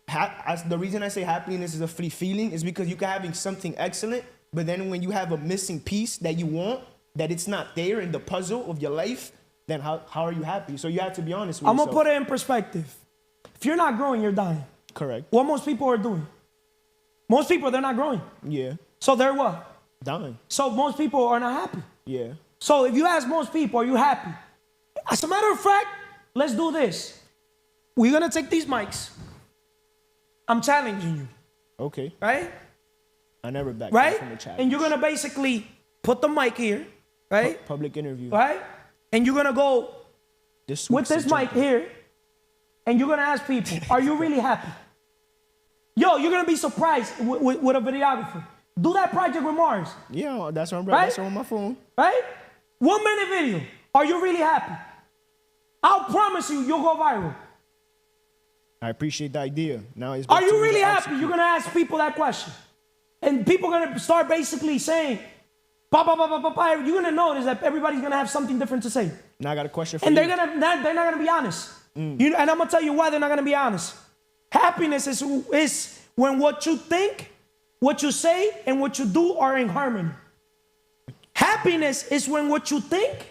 the reason I say happiness is a free feeling is because you can having something excellent, but then when you have a missing piece that you want, that it's not there in the puzzle of your life, then how are you happy? So you have to be honest with yourself. I'm going to put it in perspective. If you're not growing, you're dying. Correct. What most people are doing. Most people, they're not growing. Yeah. So they're what? Dying. So most people are not happy. Yeah. So if you ask most people, are you happy? As a matter of fact, let's do this. We're going to take these mics. I'm challenging you. Okay. Right? I never back right? from the challenge. And you're going to basically put the mic here. Right? Public interview. Right? And you're going to go with this mic here. And you're going to ask people, are you really happy? Yo, you're going to be surprised with a videographer. Do that project with Mars. Yeah, that's on, right? That's on my phone. Right? 1 minute video. Are you really happy? I'll promise you, you'll go viral. I appreciate the idea. Now it's are you really happy? You're going to ask people that question. And people are going to start basically saying, you're going to notice that everybody's going to have something different to say. Now I got a question for you. you. And they're not going to be honest. And I'm going to tell you why they're not going to be honest. Happiness is when what you think, what you say, and what you do are in harmony. Happiness is when what you think,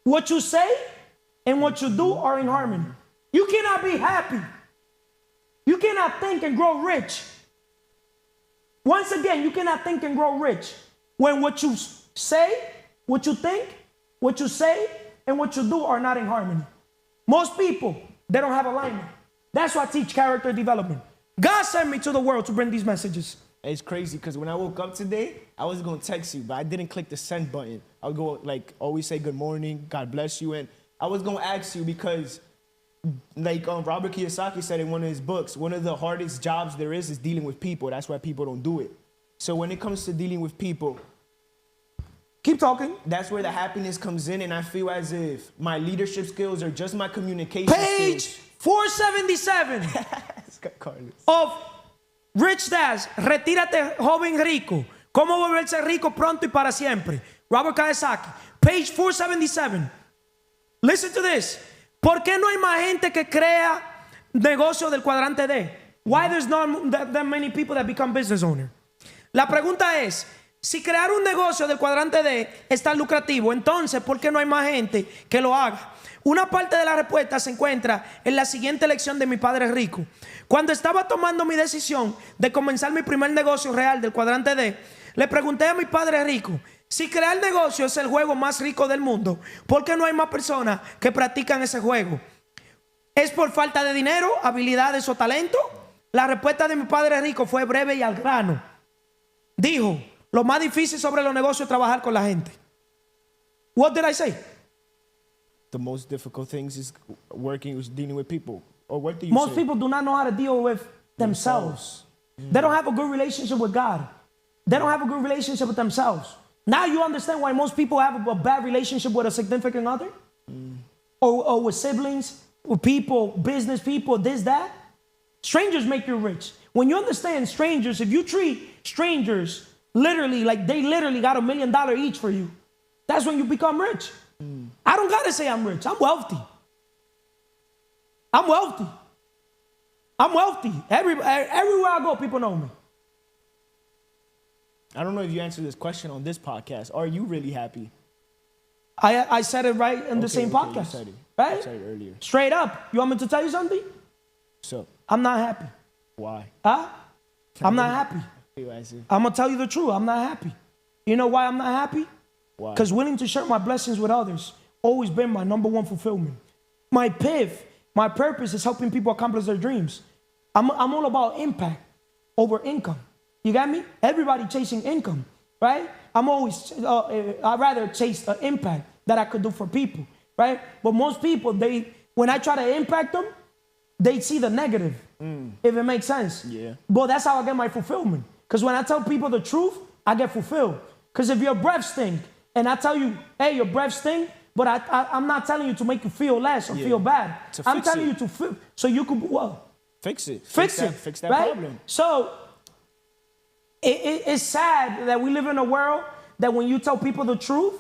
what you say, and what you do are in harmony. You cannot be happy. You cannot think and grow rich. Once again, you cannot think and grow rich when what you say, what you think, what you say, and what you do are not in harmony. Most people, they don't have alignment. That's why I teach character development. God sent me to the world to bring these messages. It's crazy because when I woke up today, I was going to text you, but I didn't click the send button. I would go always say good morning, God bless you. And I was going to ask you because Robert Kiyosaki said in one of his books, one of the hardest jobs there is dealing with people. That's why people don't do it. So when it comes to dealing with people, keep talking. That's where the happiness comes in, and I feel as if my leadership skills are just my communication Page skills. 477 of Rich Dad, Retírate Joven Rico. Cómo volverse rico pronto y para siempre. Robert Kiyosaki. Page 477. Listen to this. ¿Por qué no hay más gente que crea negocio del cuadrante D? Why there's not that many people that become business owner? La pregunta es, si crear un negocio del cuadrante D es tan lucrativo, entonces, ¿por qué no hay más gente que lo haga? Una parte de la respuesta se encuentra en la siguiente lección de mi padre rico. Cuando estaba tomando mi decisión de comenzar mi primer negocio real del cuadrante D, le pregunté a mi padre rico, si crear negocio es el juego más rico del mundo, ¿por qué no hay más personas que practican ese juego? ¿Es por falta de dinero, habilidades o talento? La respuesta de mi padre rico fue breve y al grano. Dijo, lo más difícil sobre los negocios es trabajar con la gente. What did I say? The most difficult things is dealing with people. Or what do you Most say? people do not know how to deal with themselves. They don't have a good relationship with God. They don't have a good relationship with themselves. Now you understand why most people have a bad relationship with a significant other? Or with siblings, with people, business people, this, that. Strangers make you rich. When you understand strangers, if you treat strangers literally like they literally got $1 million each for you, that's when you become rich. I don't gotta say I'm rich. I'm wealthy. I'm wealthy. I'm wealthy. Everywhere I go, people know me. I don't know if you answered this question on this podcast. Are you really happy? I said it right in the same podcast. You said it. Right? You said it earlier. Straight up. You want me to tell you something? So, I'm not happy. why? Huh? I'm not happy. I'm going to tell you the truth. I'm not happy. You know why I'm not happy? Why? Because willing to share my blessings with others always been my number one fulfillment. My my purpose is helping people accomplish their dreams. I'm all about impact over income. You got me? Everybody chasing income, right? I'm always, I'd rather chase the impact that I could do for people, right? But most people, when I try to impact them, they see the negative, if it makes sense. Yeah. But that's how I get my fulfillment. Because when I tell people the truth, I get fulfilled. Because if your breath stink, and I tell you, hey, your breath stink, but I'm not telling you to make you feel less or feel bad. I'm telling you to feel, so you could, what? Fix it. Fix that right? problem. So it's sad that we live in a world that when you tell people the truth,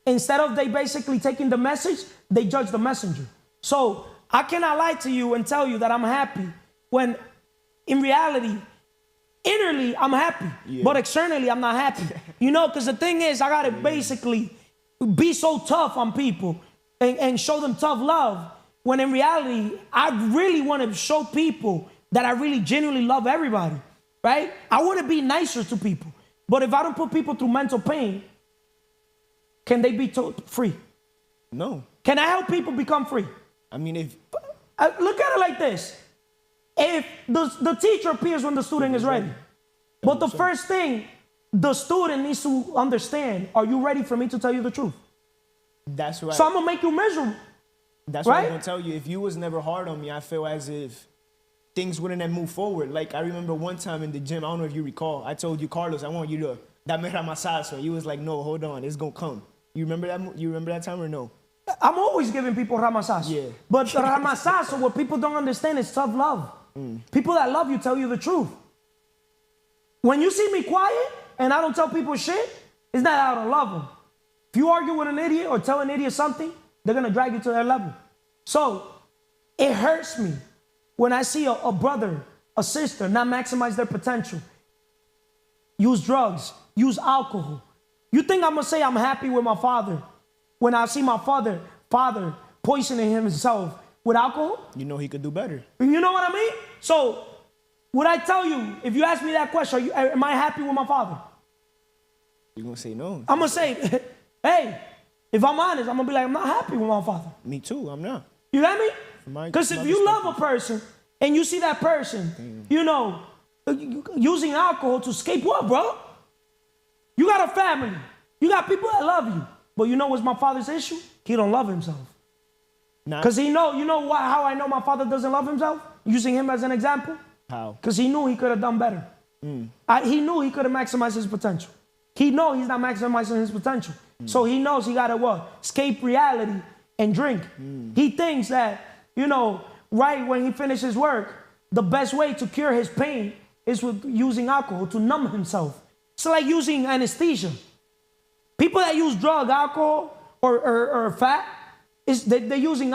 instead of they basically taking the message, they judge the messenger. So I cannot lie to you and tell you that I'm happy when in reality, innerly I'm happy, but externally I'm not happy. You know, because the thing is, I gotta basically be so tough on people and show them tough love, when in reality, I really want to show people that I really genuinely love everybody, right? I want to be nicer to people. But if I don't put people through mental pain, can they be free? No. Can I help people become free? I mean, if... Look at it like this. If the teacher appears when the student is ready, but the first thing the student needs to understand, are you ready for me to tell you the truth? That's right. So I'm going to make you miserable. That's what I'm going to tell you. If you was never hard on me, I feel as if things wouldn't have moved forward. Like, I remember one time in the gym, I don't know if you recall, I told you, Carlos, I want you to, dame ramasazo. You was like, no, hold on, it's going to come. You remember that time or no? I'm always giving people ramasazo. Yeah. But ramasazo, what people don't understand is tough love. People that love you tell you the truth. When you see me quiet and I don't tell people shit, it's not that I don't love them. If you argue with an idiot or tell an idiot something, they're going to drag you to their level. So it hurts me when I see a brother, a sister not maximize their potential, use drugs, use alcohol. You think I'm going to say I'm happy with my father when I see my father poisoning himself with alcohol? You know he could do better. You know what I mean? So would I tell you, if you ask me that question, am I happy with my father? You're going to say no. I'm going to say, hey, if I'm honest, I'm going to be like, I'm not happy with my father. Me too, I'm not. You got me? Because if you love a person and you see that person, you know, using alcohol to escape what, bro? You got a family. You got people that love you. But you know what's my father's issue? He don't love himself. Because how I know my father doesn't love himself? Using him as an example? How? Because he knew he could have done better. He knew he could have maximized his potential. He knows he's not maximizing his potential. So he knows he got to what? Escape reality and drink. He thinks that, you know, right when he finishes work, the best way to cure his pain is with using alcohol to numb himself. It's like using anesthesia. People that use drug, alcohol, or fat, they're using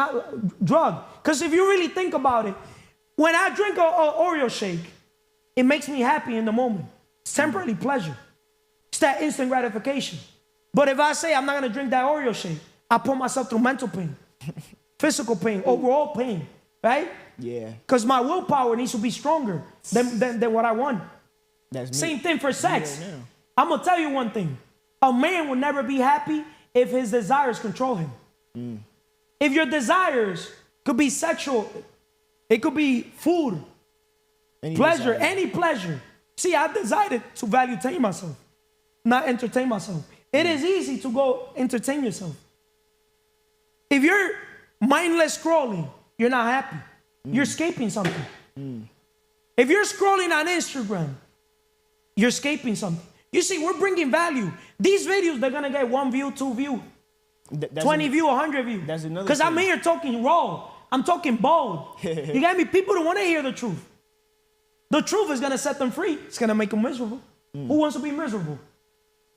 drug. Because if you really think about it, when I drink an Oreo shake, it makes me happy in the moment. It's temporary pleasure. It's that instant gratification. But if I say I'm not going to drink that Oreo shake, I put myself through mental pain, physical pain, overall pain, right? Yeah. Because my willpower needs to be stronger than what I want. That's me. Same thing for sex. I'm going to tell you one thing. A man will never be happy if his desires control him. If your desires could be sexual, it could be food, pleasure, any pleasure. See, I've decided to value myself, not entertain myself. It is easy to go entertain yourself. If you're mindless scrolling, you're not happy. You're escaping something. If you're scrolling on Instagram, you're escaping something. You see, we're bringing value. These videos, they're going to get 1 view, 2 view, 20 view, 100 view. That's another Because I'm here talking raw. I'm talking bold. You got me? People don't want to hear the truth. The truth is going to set them free. It's going to make them miserable. Who wants to be miserable?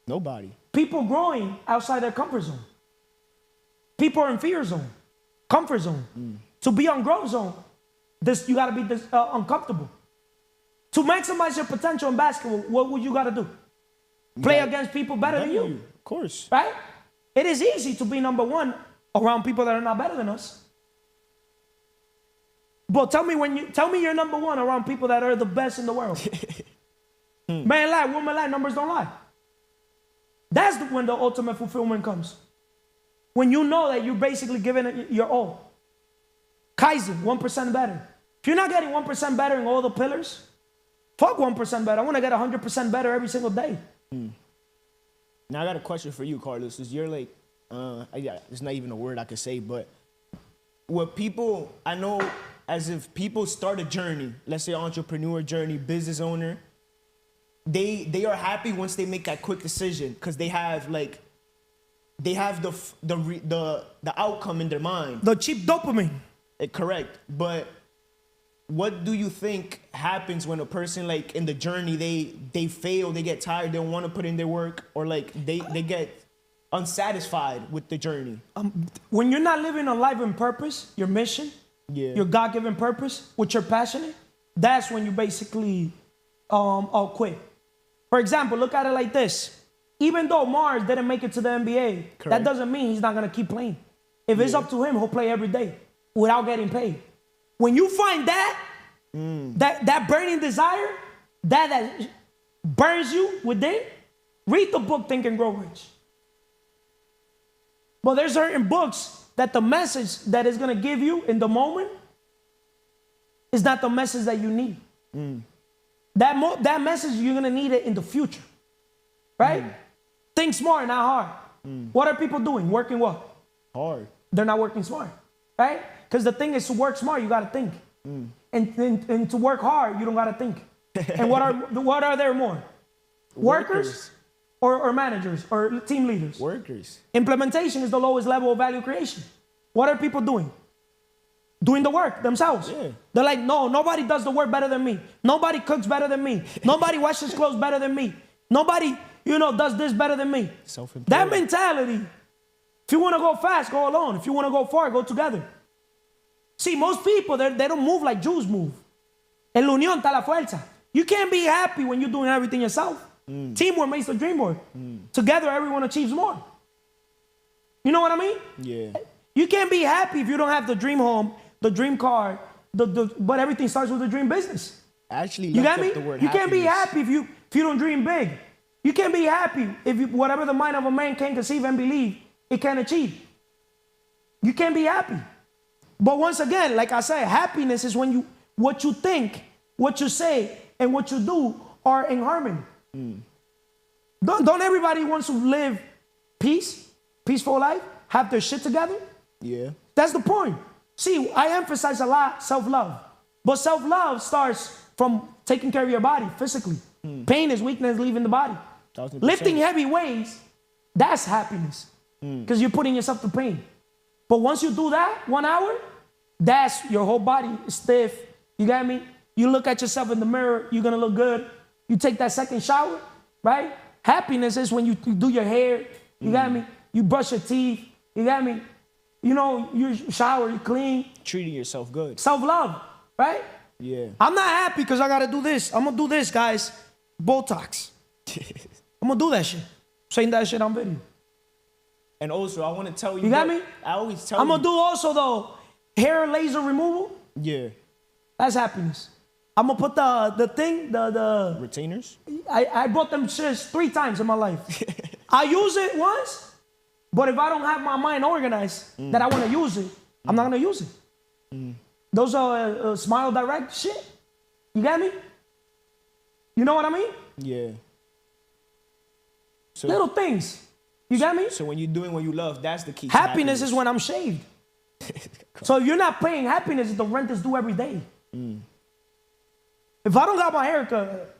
Nobody. People growing outside their comfort zone. People are in fear zone, comfort zone. To be on growth zone, you got to be uncomfortable. To maximize your potential in basketball, what would you got to do? Play against people better than you. Of course. Right? It is easy to be number one around people that are not better than us. But tell me you're number one around people that are the best in the world. Man lie, woman lie, numbers don't lie. That's when the ultimate fulfillment comes. When you know that you're basically giving it your all. Kaizen, 1% better. If you're not getting 1% better in all the pillars, fuck 1% better. I want to get 100% better every single day. Now I got a question for you, Carlos. Is you're like, it's not even a word I could say, but what people, I know as if people start a journey, let's say entrepreneur journey, business owner, they are happy once they make that quick decision because they have the outcome in their mind. The cheap dopamine. Correct. But what do you think happens when a person like in the journey, they fail, they get tired, they don't want to put in their work, or like they get unsatisfied with the journey? When you're not living a life in purpose, your mission, your God-given purpose, which you're passionate, that's when you basically quit. For example, look at it like this. Even though Mars didn't make it to the NBA, that doesn't mean he's not going to keep playing. If it's up to him, he'll play every day without getting paid. When you find that burning desire, that burns you within, read the book Think and Grow Rich. But there's certain books that the message that is going to give you in the moment is not the message that you need. That message, you're going to need it in the future. Right? Think smart, not hard. What are people doing? Working what? Hard. They're not working smart. Right? Because the thing is, to work smart, you got to think. And to work hard, you don't got to think. And what are there more? Workers or managers or team leaders? Workers. Implementation is the lowest level of value creation. What are people doing? Doing the work themselves. Yeah. They're like, no, nobody does the work better than me. Nobody cooks better than me. Nobody washes clothes better than me. Nobody, does this better than me. Self-employed. That mentality, if you want to go fast, go alone. If you want to go far, go together. See, most people, they don't move like Jews move. En la unión está la fuerza. You can't be happy when you're doing everything yourself. Teamwork makes the dream work. Together, everyone achieves more. You know what I mean? Yeah. You can't be happy if you don't have the dream home, the dream car, but everything starts with the dream business. Actually, you got me? You can't be happy if you don't dream big. You can't be happy if whatever the mind of a man can conceive and believe, it can achieve. You can't be happy. But once again, like I said, happiness is when what you think, what you say, and what you do are in harmony. Don't everybody wants to live peaceful life, have their shit together? Yeah. That's the point. See, I emphasize a lot self-love. But self-love starts from taking care of your body physically. Pain is weakness leaving the body. 1,000%. Lifting heavy weights, that's happiness. Because you're putting yourself to pain. But once you do that, 1 hour, that's your whole body is stiff. You got me? You look at yourself in the mirror, you're going to look good. You take that second shower, right? Happiness is when you do your hair. You got me? You brush your teeth. You got me? You shower, you clean. Treating yourself good. Self-love, right? Yeah. I'm not happy because I got to do this. I'm going to do this, guys. Botox. I'm going to do that shit. Saying that shit on video. And also, I want to tell you. You got me? I always tell you. I'm going to do also, though, hair laser removal. Yeah. That's happiness. I'm going to put the thing, the retainers? I bought them shits 3 times in my life. I use it once, but if I don't have my mind organized that I want to use it, I'm not going to use it. Those are Smile Direct shit. You got me? You know what I mean? Yeah. So, little things. You got me? So when you're doing what you love, that's the key. Happiness is when I'm shaved. So if you're not paying happiness, the rent is due every day. If I don't got my haircut,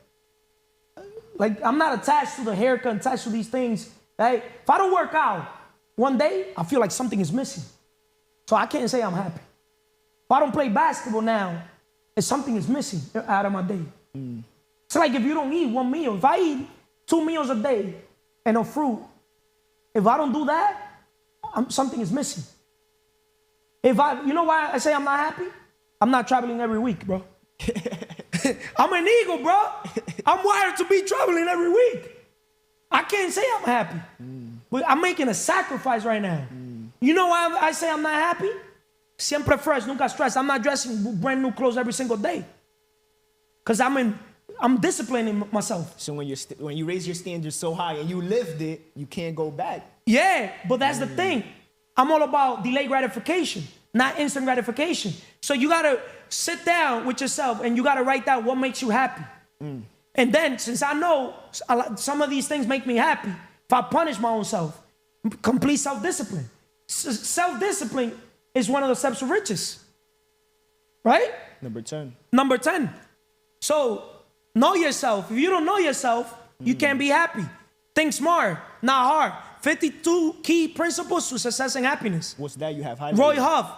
like I'm not attached to the haircut, attached to these things. Right? If I don't work out, one day I feel like something is missing. So I can't say I'm happy. If I don't play basketball now, and something is missing out of my day. It's like if you don't eat one meal. If I eat 2 meals a day and a fruit, if I don't do that, something is missing. You know why I say I'm not happy? I'm not traveling every week, bro. I'm an eagle, bro. I'm wired to be traveling every week. I can't say I'm happy. But I'm making a sacrifice right now. You know why I say I'm not happy? Siempre fresh, nunca stressed. I'm not dressing brand new clothes every single day. Because I'm I'm disciplining myself. So when you raise your standards so high and you lift it, you can't go back. Yeah, but that's the thing. I'm all about delayed gratification, not instant gratification. So you gotta sit down with yourself and you gotta write down what makes you happy. And then, since I know some of these things make me happy, if I punish my own self, complete self-discipline. Self-discipline is one of the steps of riches. Right? Number 10. Number 10. So, know yourself. If you don't know yourself, you can't be happy. Think smart, not hard. 52 key principles to success and happiness. What's that you have highlighted? Roy Huff.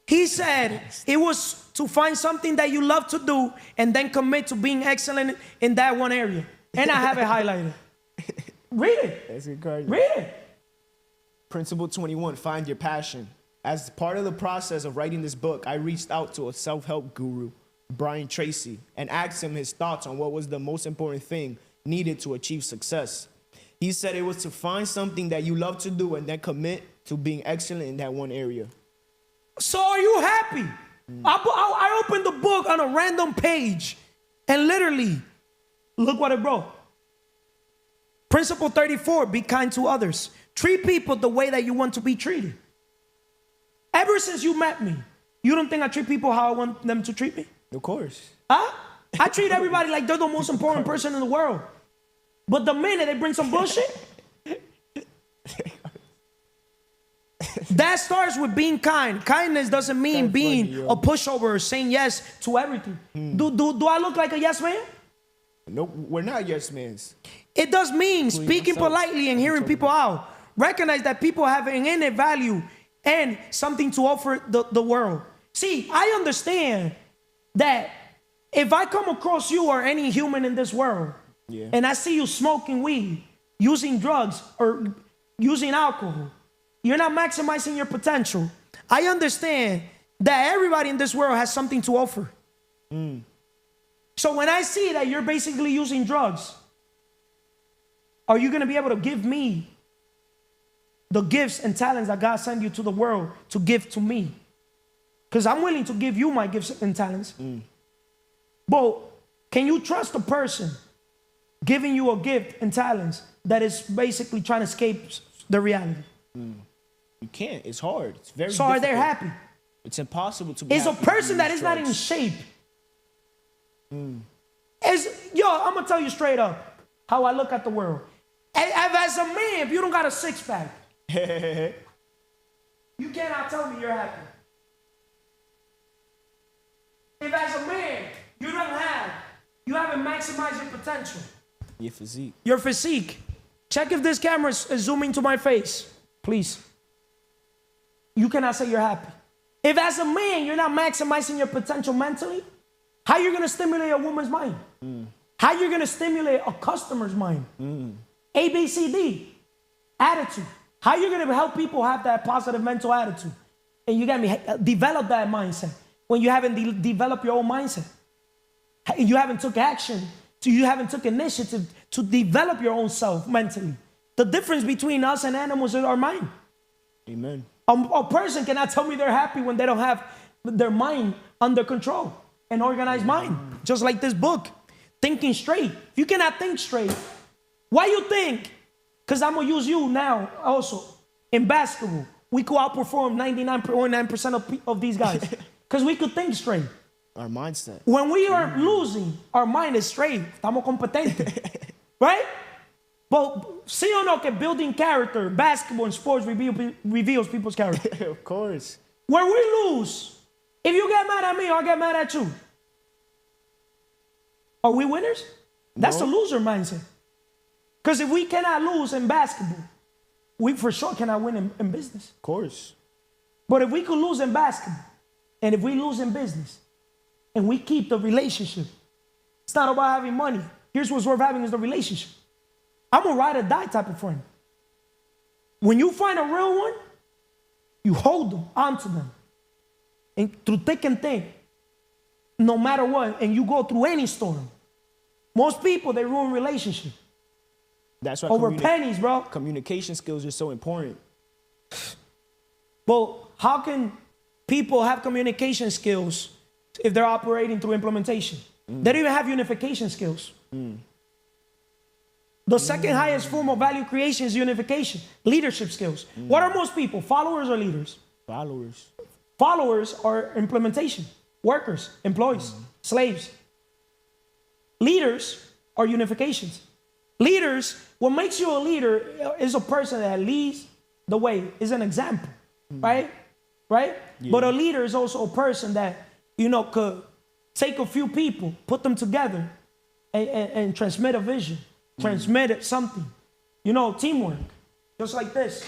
He said it was to find something that you love to do and then commit to being excellent in that one area. And I have it highlighted. Read it. That's encouraging. Read it. Principle 21, find your passion. As part of the process of writing this book, I reached out to a self-help guru, Brian Tracy, and asked him his thoughts on what was the most important thing needed to achieve success. He said it was to find something that you love to do and then commit to being excellent in that one area. So are you happy? I opened the book on a random page and literally, look what it wrote. Principle 34, be kind to others. Treat people the way that you want to be treated. Ever since you met me, you don't think I treat people how I want them to treat me? Of course. Huh? I treat everybody like they're the most important person in the world. But the minute they bring some bullshit, that starts with being kind. Kindness doesn't mean That's being funny, a pushover or saying yes to everything. Do I look like a yes man? No, we're not yes mans. It does mean speaking myself. politely and hearing people out. Recognize that people have an innate value and something to offer the world. See, I understand that if I come across you or any human in this world, and I see you smoking weed, using drugs, or using alcohol, you're not maximizing your potential. I understand that everybody in this world has something to offer. So when I see that you're basically using drugs, are you going to be able to give me the gifts and talents that God sent you to the world to give to me? Because I'm willing to give you my gifts and talents. But can you trust a person giving you a gift and talents that is basically trying to escape the reality? You can't. It's hard. It's very So are they difficult. happy? It's impossible to be It's a happy person with that these is not in drugs. shape. I'm going to tell you straight up how I look at the world. As a man, if you don't got a six-pack, you cannot tell me you're happy. If as a man, you haven't maximized your potential. Your physique. Your physique. Check if this camera is zooming to my face, please. You cannot say you're happy. If as a man, you're not maximizing your potential mentally, how are you going to stimulate a woman's mind? How are you going to stimulate a customer's mind? A, B, C, D. Attitude. How are you going to help people have that positive mental attitude? And you got me develop that mindset when you haven't developed your own mindset. You haven't took action. You haven't took initiative to develop your own self mentally. The difference between us and animals is our mind. Amen. A person cannot tell me they're happy when they don't have their mind under control, an organized mind. Just like this book, Thinking Straight. If you cannot think straight, why you think? Because I'm going to use you now also. In basketball, we could outperform 99.9% of these guys. Because we could think straight. Our mindset. When we are losing, our mind is straight. Estamos competentes. Right? But see or no que building character, basketball and sports reveals people's character. Of course. When we lose, if you get mad at me, I'll get mad at you. Are we winners? That's No. the loser mindset. Because if we cannot lose in basketball, we for sure cannot win in business. Of course. But if we could lose in basketball, and if we lose in business, and we keep the relationship, it's not about having money. Here's what's worth having is the relationship. I'm a ride or die type of friend. When you find a real one, you hold them, onto them. And through thick and thin, no matter what, and you go through any storm. Most people, they ruin relationships. That's why Over pennies, bro. communication skills are so important. But how can people have communication skills if they're operating through implementation? They don't even have unification skills. The second highest form of value creation is unification, leadership skills. What are most people, followers or leaders? Followers. Followers are implementation, workers, employees, slaves. Leaders are unifications. Leaders, what makes you a leader is a person that leads the way, is an example, right? Right? Yeah. But a leader is also a person that, could take a few people, put them together, and transmit a vision, transmit something. Teamwork, just like this.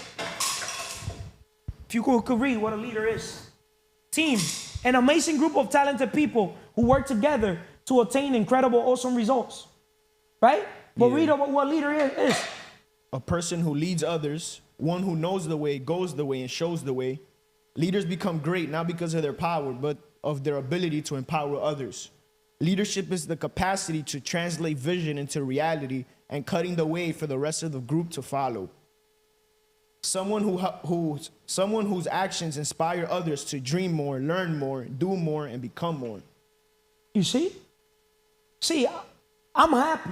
If you could read what a leader is. Team, an amazing group of talented people who work together to attain incredible, awesome results, right? But Yeah. read about what leader is. A person who leads others, one who knows the way, goes the way, and shows the way. Leaders become great not because of their power, but of their ability to empower others. Leadership is the capacity to translate vision into reality and cutting the way for the rest of the group to follow. Someone whose actions inspire others to dream more, learn more, do more, and become more. You see? See, I'm happy,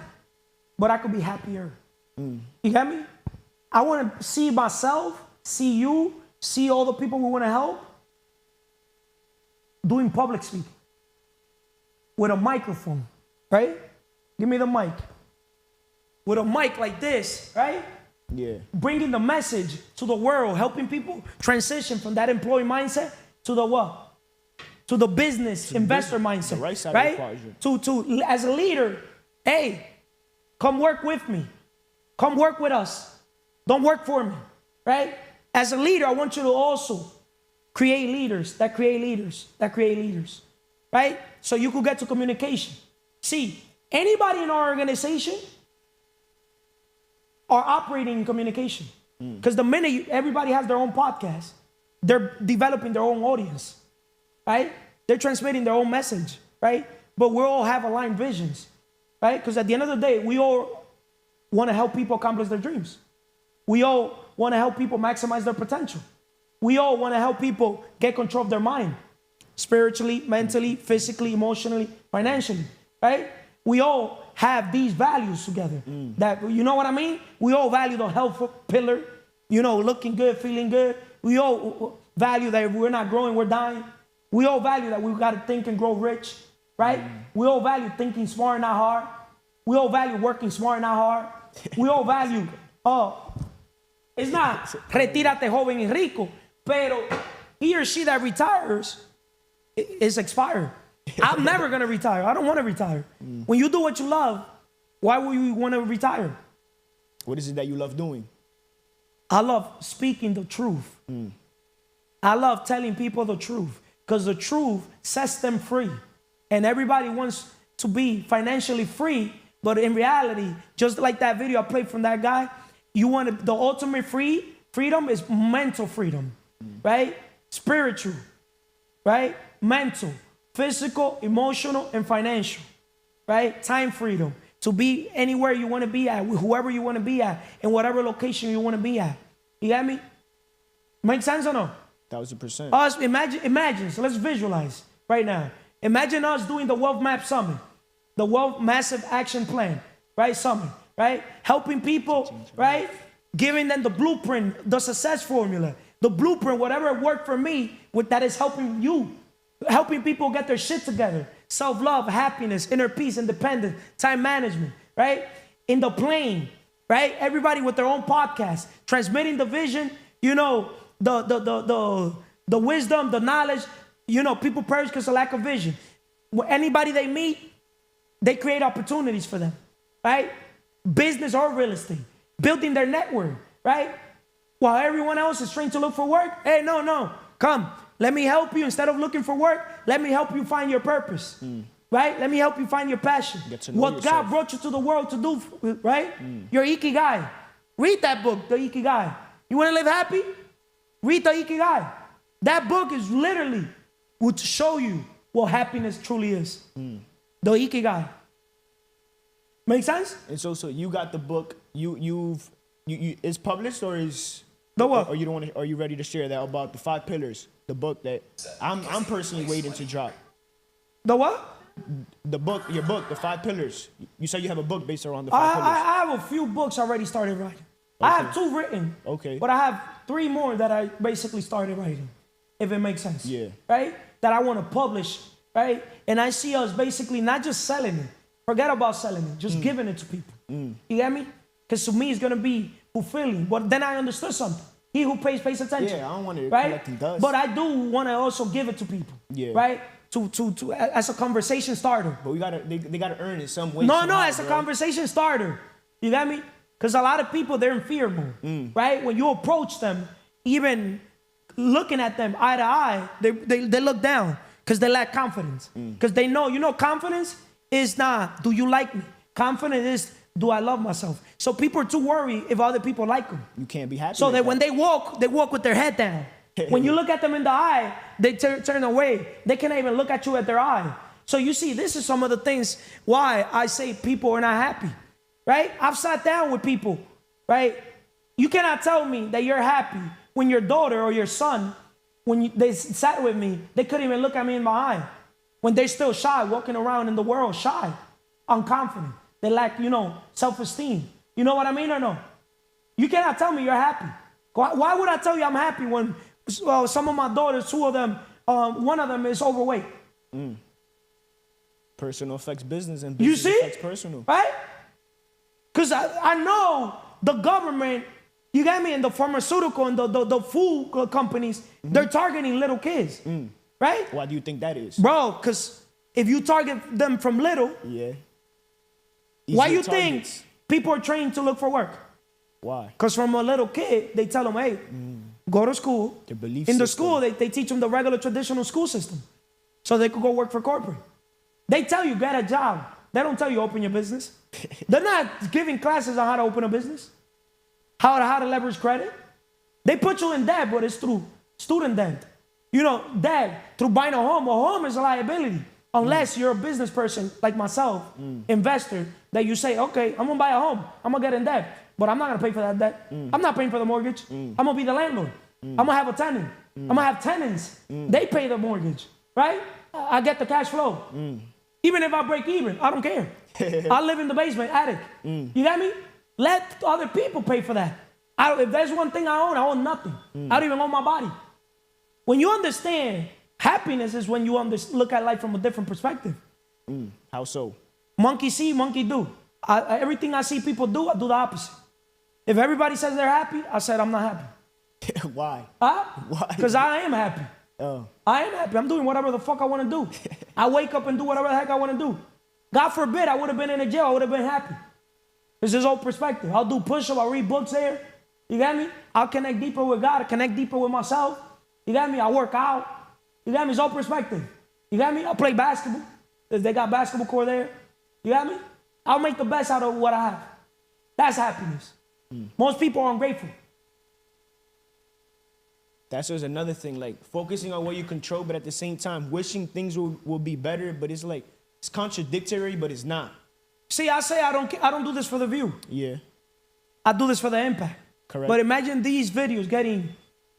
but I could be happier. You get me? I want to see myself, see you, see all the people we want to help doing public speaking with a microphone, right? Give me the mic. With a mic like this, right? Yeah. Bringing the message to the world, helping people transition from that employee mindset to the what? To the business investor mindset, the right side of right? the equation. To as a leader, hey, come work with me. Come work with us. Don't work for me, right? As a leader, I want you to also create leaders that create leaders that create leaders, right? So you could get to communication. See, anybody in our organization are operating in communication. Because the minute everybody has their own podcast, they're developing their own audience, right? They're transmitting their own message, right? But we all have aligned visions, right? Because at the end of the day, we all want to help people accomplish their dreams. We all want to help people maximize their potential. We all want to help people get control of their mind, spiritually, mentally, physically, emotionally, financially, right? We all have these values together. That, you know what I mean? We all value the health pillar, looking good, feeling good. We all value that if we're not growing, we're dying. We all value that we've got to think and grow rich, right? We all value thinking smart and not hard. We all value working smart and not hard. We all value, it's not retírate joven y rico, pero he or she that retires is expired. I'm never going to retire. I don't want to retire. When you do what you love, why would you want to retire? What is it that you love doing? I love speaking the truth. I love telling people the truth because the truth sets them free. And everybody wants to be financially free, but in reality, just like that video I played from that guy, the ultimate freedom is mental freedom, right? Spiritual, right? Mental. Physical, emotional, and financial, right? Time freedom to be anywhere you want to be at, whoever you want to be at, in whatever location you want to be at. You get me? Make sense or no? 1,000%. Us, imagine, so let's visualize right now. Imagine us doing the Wealth Map Summit, the Wealth Massive Action Plan, right? Summit, right? Helping people, right? Giving them the blueprint, the success formula, the blueprint, whatever worked for me, that is helping you. Helping people get their shit together. Self-love, happiness, inner peace, independence, time management, right? In the plane, right? Everybody with their own podcast, transmitting the vision, the wisdom, the knowledge. People perish because of lack of vision. Anybody they meet, they create opportunities for them, right? Business or real estate, building their network, right? While everyone else is trying to look for work, hey, no, come. Let me help you. Instead of looking for work, let me help you find your purpose, right? Let me help you find your passion. What yourself. God brought you to the world to do, right? Your Ikigai. Read that book, The Ikigai. You want to live happy? Read The Ikigai. That book is literally would show you what happiness truly is. The Ikigai. Make sense? And so you got the book. It's published or is The what? Or you don't want to? Are you ready to share that about the 5 pillars? The book that I'm personally waiting to drop. The what? your book, the 5 pillars. You said you have a book based around the 5 pillars. I have a few books already started writing. I have 2 written. Okay. But I have 3 more that I basically started writing, if it makes sense. Yeah. Right? That I want to publish, right? And I see us basically not just selling it. Forget about selling it. Just giving it to people. You get me? Because to me, it's going to be fulfilling. But then I understood something. He who pays attention. Yeah, I don't want to right? collecting dust. But I do want to also give it to people. Yeah. Right? To as a conversation starter. But they gotta earn it some way. No, somehow, as a conversation starter. You got me? Because a lot of people, they're in fear mode, right? When you approach them, even looking at them eye to eye, they look down because they lack confidence. Because they know, confidence is not, do you like me? Confidence is, do I love myself? So people are too worried if other people like them. You can't be happy. So like that when they walk with their head down. When you look at them in the eye, they turn away. They can't even look at you at their eye. So you see, this is some of the things why I say people are not happy, right? I've sat down with people, right? You cannot tell me that you're happy when your daughter or your son, they sat with me, they couldn't even look at me in my eye. When they're still shy, walking around in the world, shy, unconfident. They lack, self-esteem. You know what I mean or no? You cannot tell me you're happy. Why would I tell you I'm happy when some of my daughters, 2 of them, one of them is overweight? Personal affects business and You business see? affects personal. Right? Because I know the government, you got me, and the pharmaceutical and the food companies, they're targeting little kids. Right? Why do you think that is? Bro, because if you target them from little, Yeah. why Easier you think targets. people are trained to look for work? Why? Because from a little kid, they tell them, hey, go to school. Their belief In the system. school, they teach them the regular traditional school system so they could go work for corporate. They tell you, get a job. They don't tell you, open your business. They're not giving classes on how to open a business, how to leverage credit. They put you in debt, but it's through student debt. Debt through buying a home. A home is a liability. Unless you're a business person like myself, investor, that you say, okay, I'm going to buy a home. I'm going to get in debt. But I'm not going to pay for that debt. I'm not paying for the mortgage. I'm going to be the landlord. I'm going to have a tenant. I'm going to have tenants. They pay the mortgage, right? I get the cash flow. Even if I break even, I don't care. I live in the basement, attic. You got me? Let other people pay for that. If there's one thing I own nothing. I don't even own my body. When you understand, happiness is when you look at life from a different perspective. How so? Monkey see, monkey do. Everything I see people do, I do the opposite. If everybody says they're happy, I said I'm not happy. Why? Why? Because I am happy. Oh. I am happy. I'm doing whatever the fuck I want to do. I wake up and do whatever the heck I want to do. God forbid I would have been in a jail. I would have been happy. It's his whole perspective. I'll do push-up. I'll read books there. You got me? I'll connect deeper with God. Connect deeper with myself. You got me? I work out. You got me? His whole perspective. You got me? I'll play basketball. If they got basketball court there. You got me? I'll make the best out of what I have. That's happiness. Most people are ungrateful. That's just another thing, like focusing on what you control, but at the same time, wishing things will be better, but it's like, it's contradictory, but it's not. See, I say I don't do this for the view. Yeah. I do this for the impact. Correct. But imagine these videos getting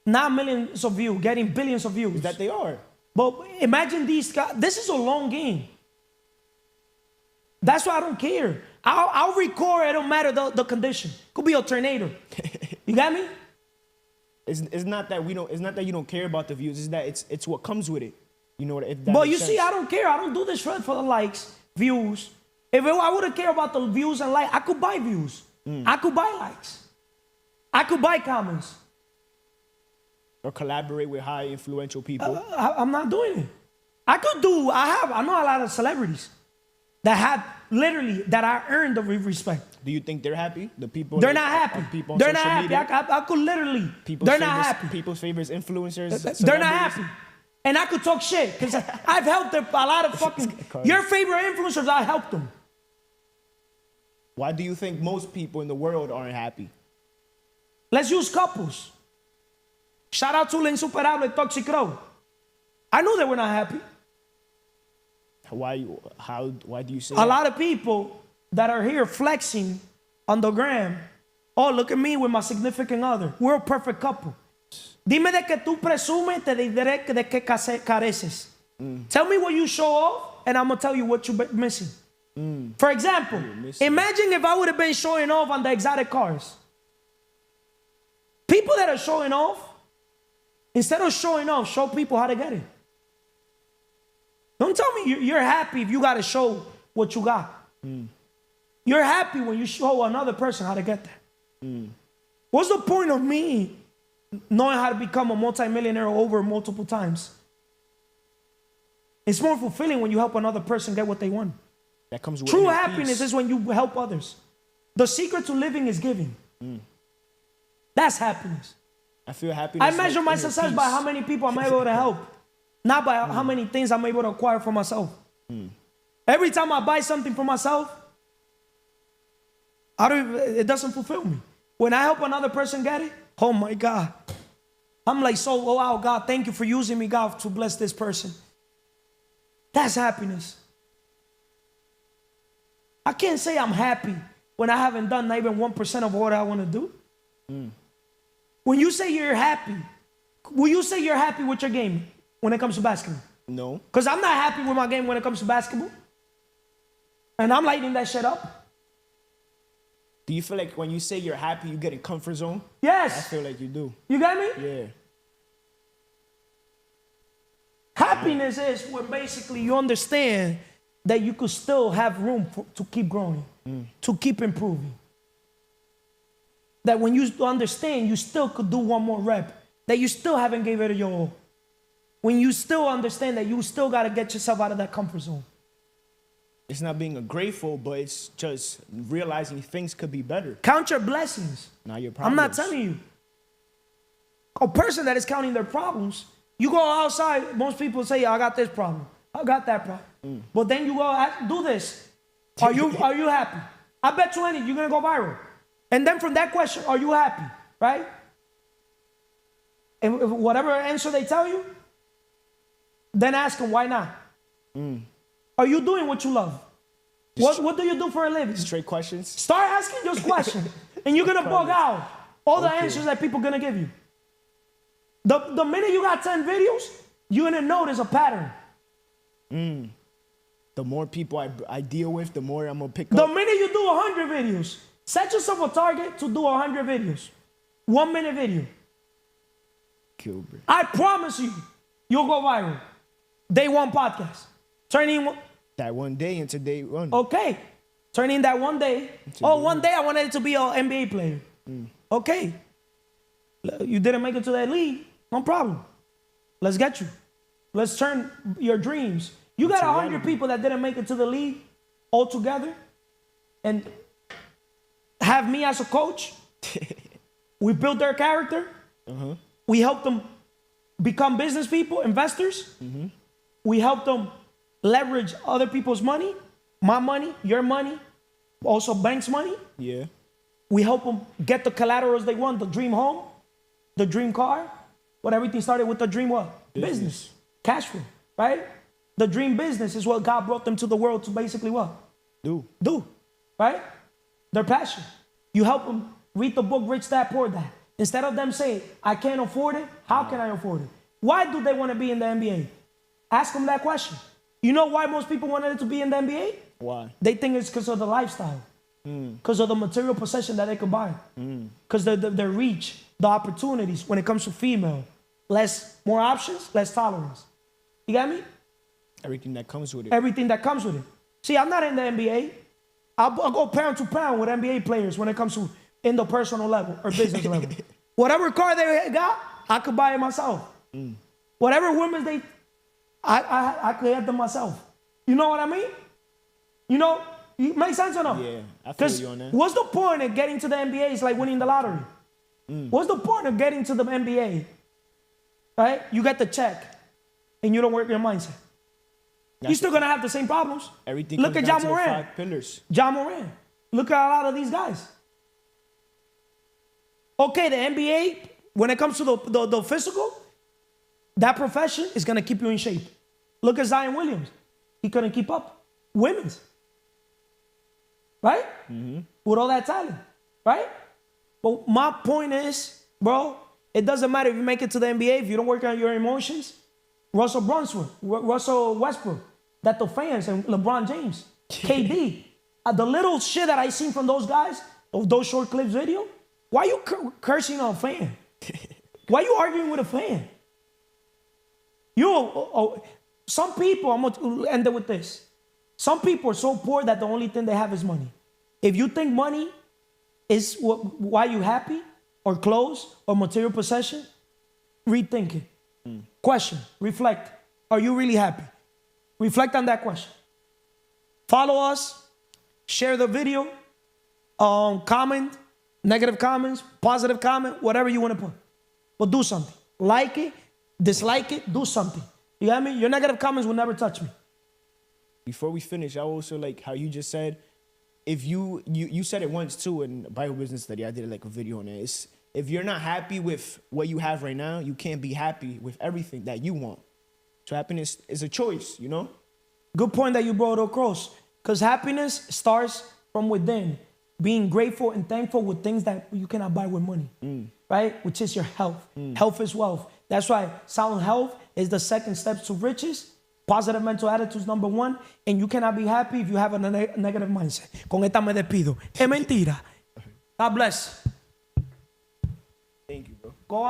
not millions of views, getting billions of views. That they are. But imagine these guys. This is a long game. That's why I don't care. I'll record. It don't matter the condition. Could be a tornado. You got me? It's not that we don't. It's not that you don't care about the views. It's that it's what comes with it. You know what? If that But makes you see, sense. I don't care. I don't do this for the likes, views. If I would have cared about the views and likes, I could buy views. I could buy likes. I could buy comments. Or collaborate with high influential people. I'm not doing it. I know a lot of celebrities that have literally, that I earned the respect. Do you think they're happy? The people. They're not happy. People on They're not social happy. media? I could literally. They're not happy. People's favorites, influencers. They're not celebrities. happy. And I could talk shit because I've helped a lot of fucking. Your favorite influencers, I helped them. Why do you think most people in the world aren't happy? Let's use couples. Shout out to La Insuperable Toxic Crow. I knew they were not happy. Why do you say A that? lot of people that are here flexing on the gram. Oh, look at me with my significant other. We're a perfect couple. Dime de que tú presumes, te diré de que careces. Tell me what you show off, and I'm gonna tell you what you're missing. For example, imagine if I would have been showing off on the exotic cars. People that are showing off, instead of showing off, show people how to get it. Don't tell me you're happy if you got to show what you got. You're happy when you show another person how to get that. What's the point of me knowing how to become a multimillionaire over multiple times? It's more fulfilling when you help another person get what they want. That comes with True inner happiness peace. is when you help others. The secret to living is giving. That's happiness. I feel happiness. I measure my success by how many people I'm able to help, not by how many things I'm able to acquire for myself. Every time I buy something for myself, it doesn't fulfill me. When I help another person get it, oh my God. I'm like, so, oh wow, God, thank you for using me, God, to bless this person. That's happiness. I can't say I'm happy when I haven't done not even 1% of what I want to do. When you say you're happy, will you say you're happy with your game when it comes to basketball? No. Because I'm not happy with my game when it comes to basketball. And I'm lighting that shit up. Do you feel like when you say you're happy, you get in comfort zone? Yes. I feel like you do. You get me? Yeah. Happiness is when basically you understand that you could still have room to keep growing, to keep improving. That when you understand you still could do one more rep, that you still haven't gave it your all. When you still understand that you still got to get yourself out of that comfort zone. It's not being ungrateful, but it's just realizing things could be better. Count your blessings. Not your I'm problems. not telling you. A person that is counting their problems, you go outside, most people say, I got this problem, I got that problem. But then you go, do this. Are you happy? I bet you anything, you're going to go viral. And then from that question, are you happy? Right? And whatever answer they tell you, then ask them, why not? Are you doing what you love? What do you do for a living? Straight questions. Start asking those questions. And you're going to bug out all the answers that people are going to give you. The minute you got 10 videos, you're going to notice a pattern. The more people I deal with, the more I'm going to pick The up. minute you do 100 videos, set yourself a target to do 100 videos. 1 minute video. Gilbert. I promise you, you'll go viral. Day one podcast. Turning, That one day into day one. okay. Turning that one day. One day I wanted it to be an NBA player. Okay. You didn't make it to that league. No problem. Let's get you. Let's turn your dreams. You got 100 people that didn't make it to the league all together and have me as a coach. We built their character. We helped them become business people, investors. We helped them leverage other people's money, my money, your money, also banks' money. Yeah. We help them get the collaterals they want, the dream home, the dream car. But everything started with the dream what? Business. Cash flow, right? The dream business is what God brought them to the world to basically what? Do, right? Their passion. You help them read the book Rich Dad Poor Dad. Instead of them saying, I can't afford it, how can I afford it? Why do they want to be in the NBA? Ask them that question. You know why most people wanted to be in the NBA? Why? They think it's because of the lifestyle. Because of the material possession that they could buy. Because their reach, the opportunities when it comes to female. More options, less tolerance. You got me? Everything that comes with it. Everything that comes with it. See, I'm not in the NBA. I'll go pound to pound with NBA players when it comes to in the personal level or business level. Whatever car they got, I could buy it myself. Whatever women I could have them myself. You know what I mean? You know, it makes sense or no? Yeah, I feel you on that. What's the point of getting to the NBA? It's like winning the lottery. What's the point of getting to the NBA? Right? You get the check and you don't work your mindset. You're still going to have the same problems. Everything Look comes at down Ja to the Morant. 5 pillars. Ja Morant. Look at a lot of these guys. Okay, the NBA, when it comes to the physical, that profession is going to keep you in shape. Look at Zion Williams. He couldn't keep up. Women's. Right? With all that talent. Right? But my point is, bro, it doesn't matter if you make it to the NBA, if you don't work on your emotions. Russell Westbrook, that the fans and LeBron James, KD, the little shit that I seen from those guys, of those short clips video, why you cursing on a fan? Why you arguing with a fan? Some people, I'm going to end it with this. Some people are so poor that the only thing they have is money. If you think money is why you happy, or clothes, or material possession, rethink it. Question, reflect. Are you really happy? Reflect on that question. Follow us, share the video, comment, negative comments, positive comment, whatever you want to put. But do something. Like it, dislike it, do something. You got me? Your negative comments will never touch me. Before we finish, I also like how you just said, if you said it once too in Bible Business Study, I did like a video on it. It's, if you're not happy with what you have right now, you can't be happy with everything that you want. So happiness is a choice, you know? Good point that you brought across. Because happiness starts from within. Being grateful and thankful with things that you cannot buy with money. Right? Which is your health. Health is wealth. That's why sound health is the second step to riches. Positive mental attitude is number one. And you cannot be happy if you have a negative mindset. Con esta me despido. Es mentira. God bless.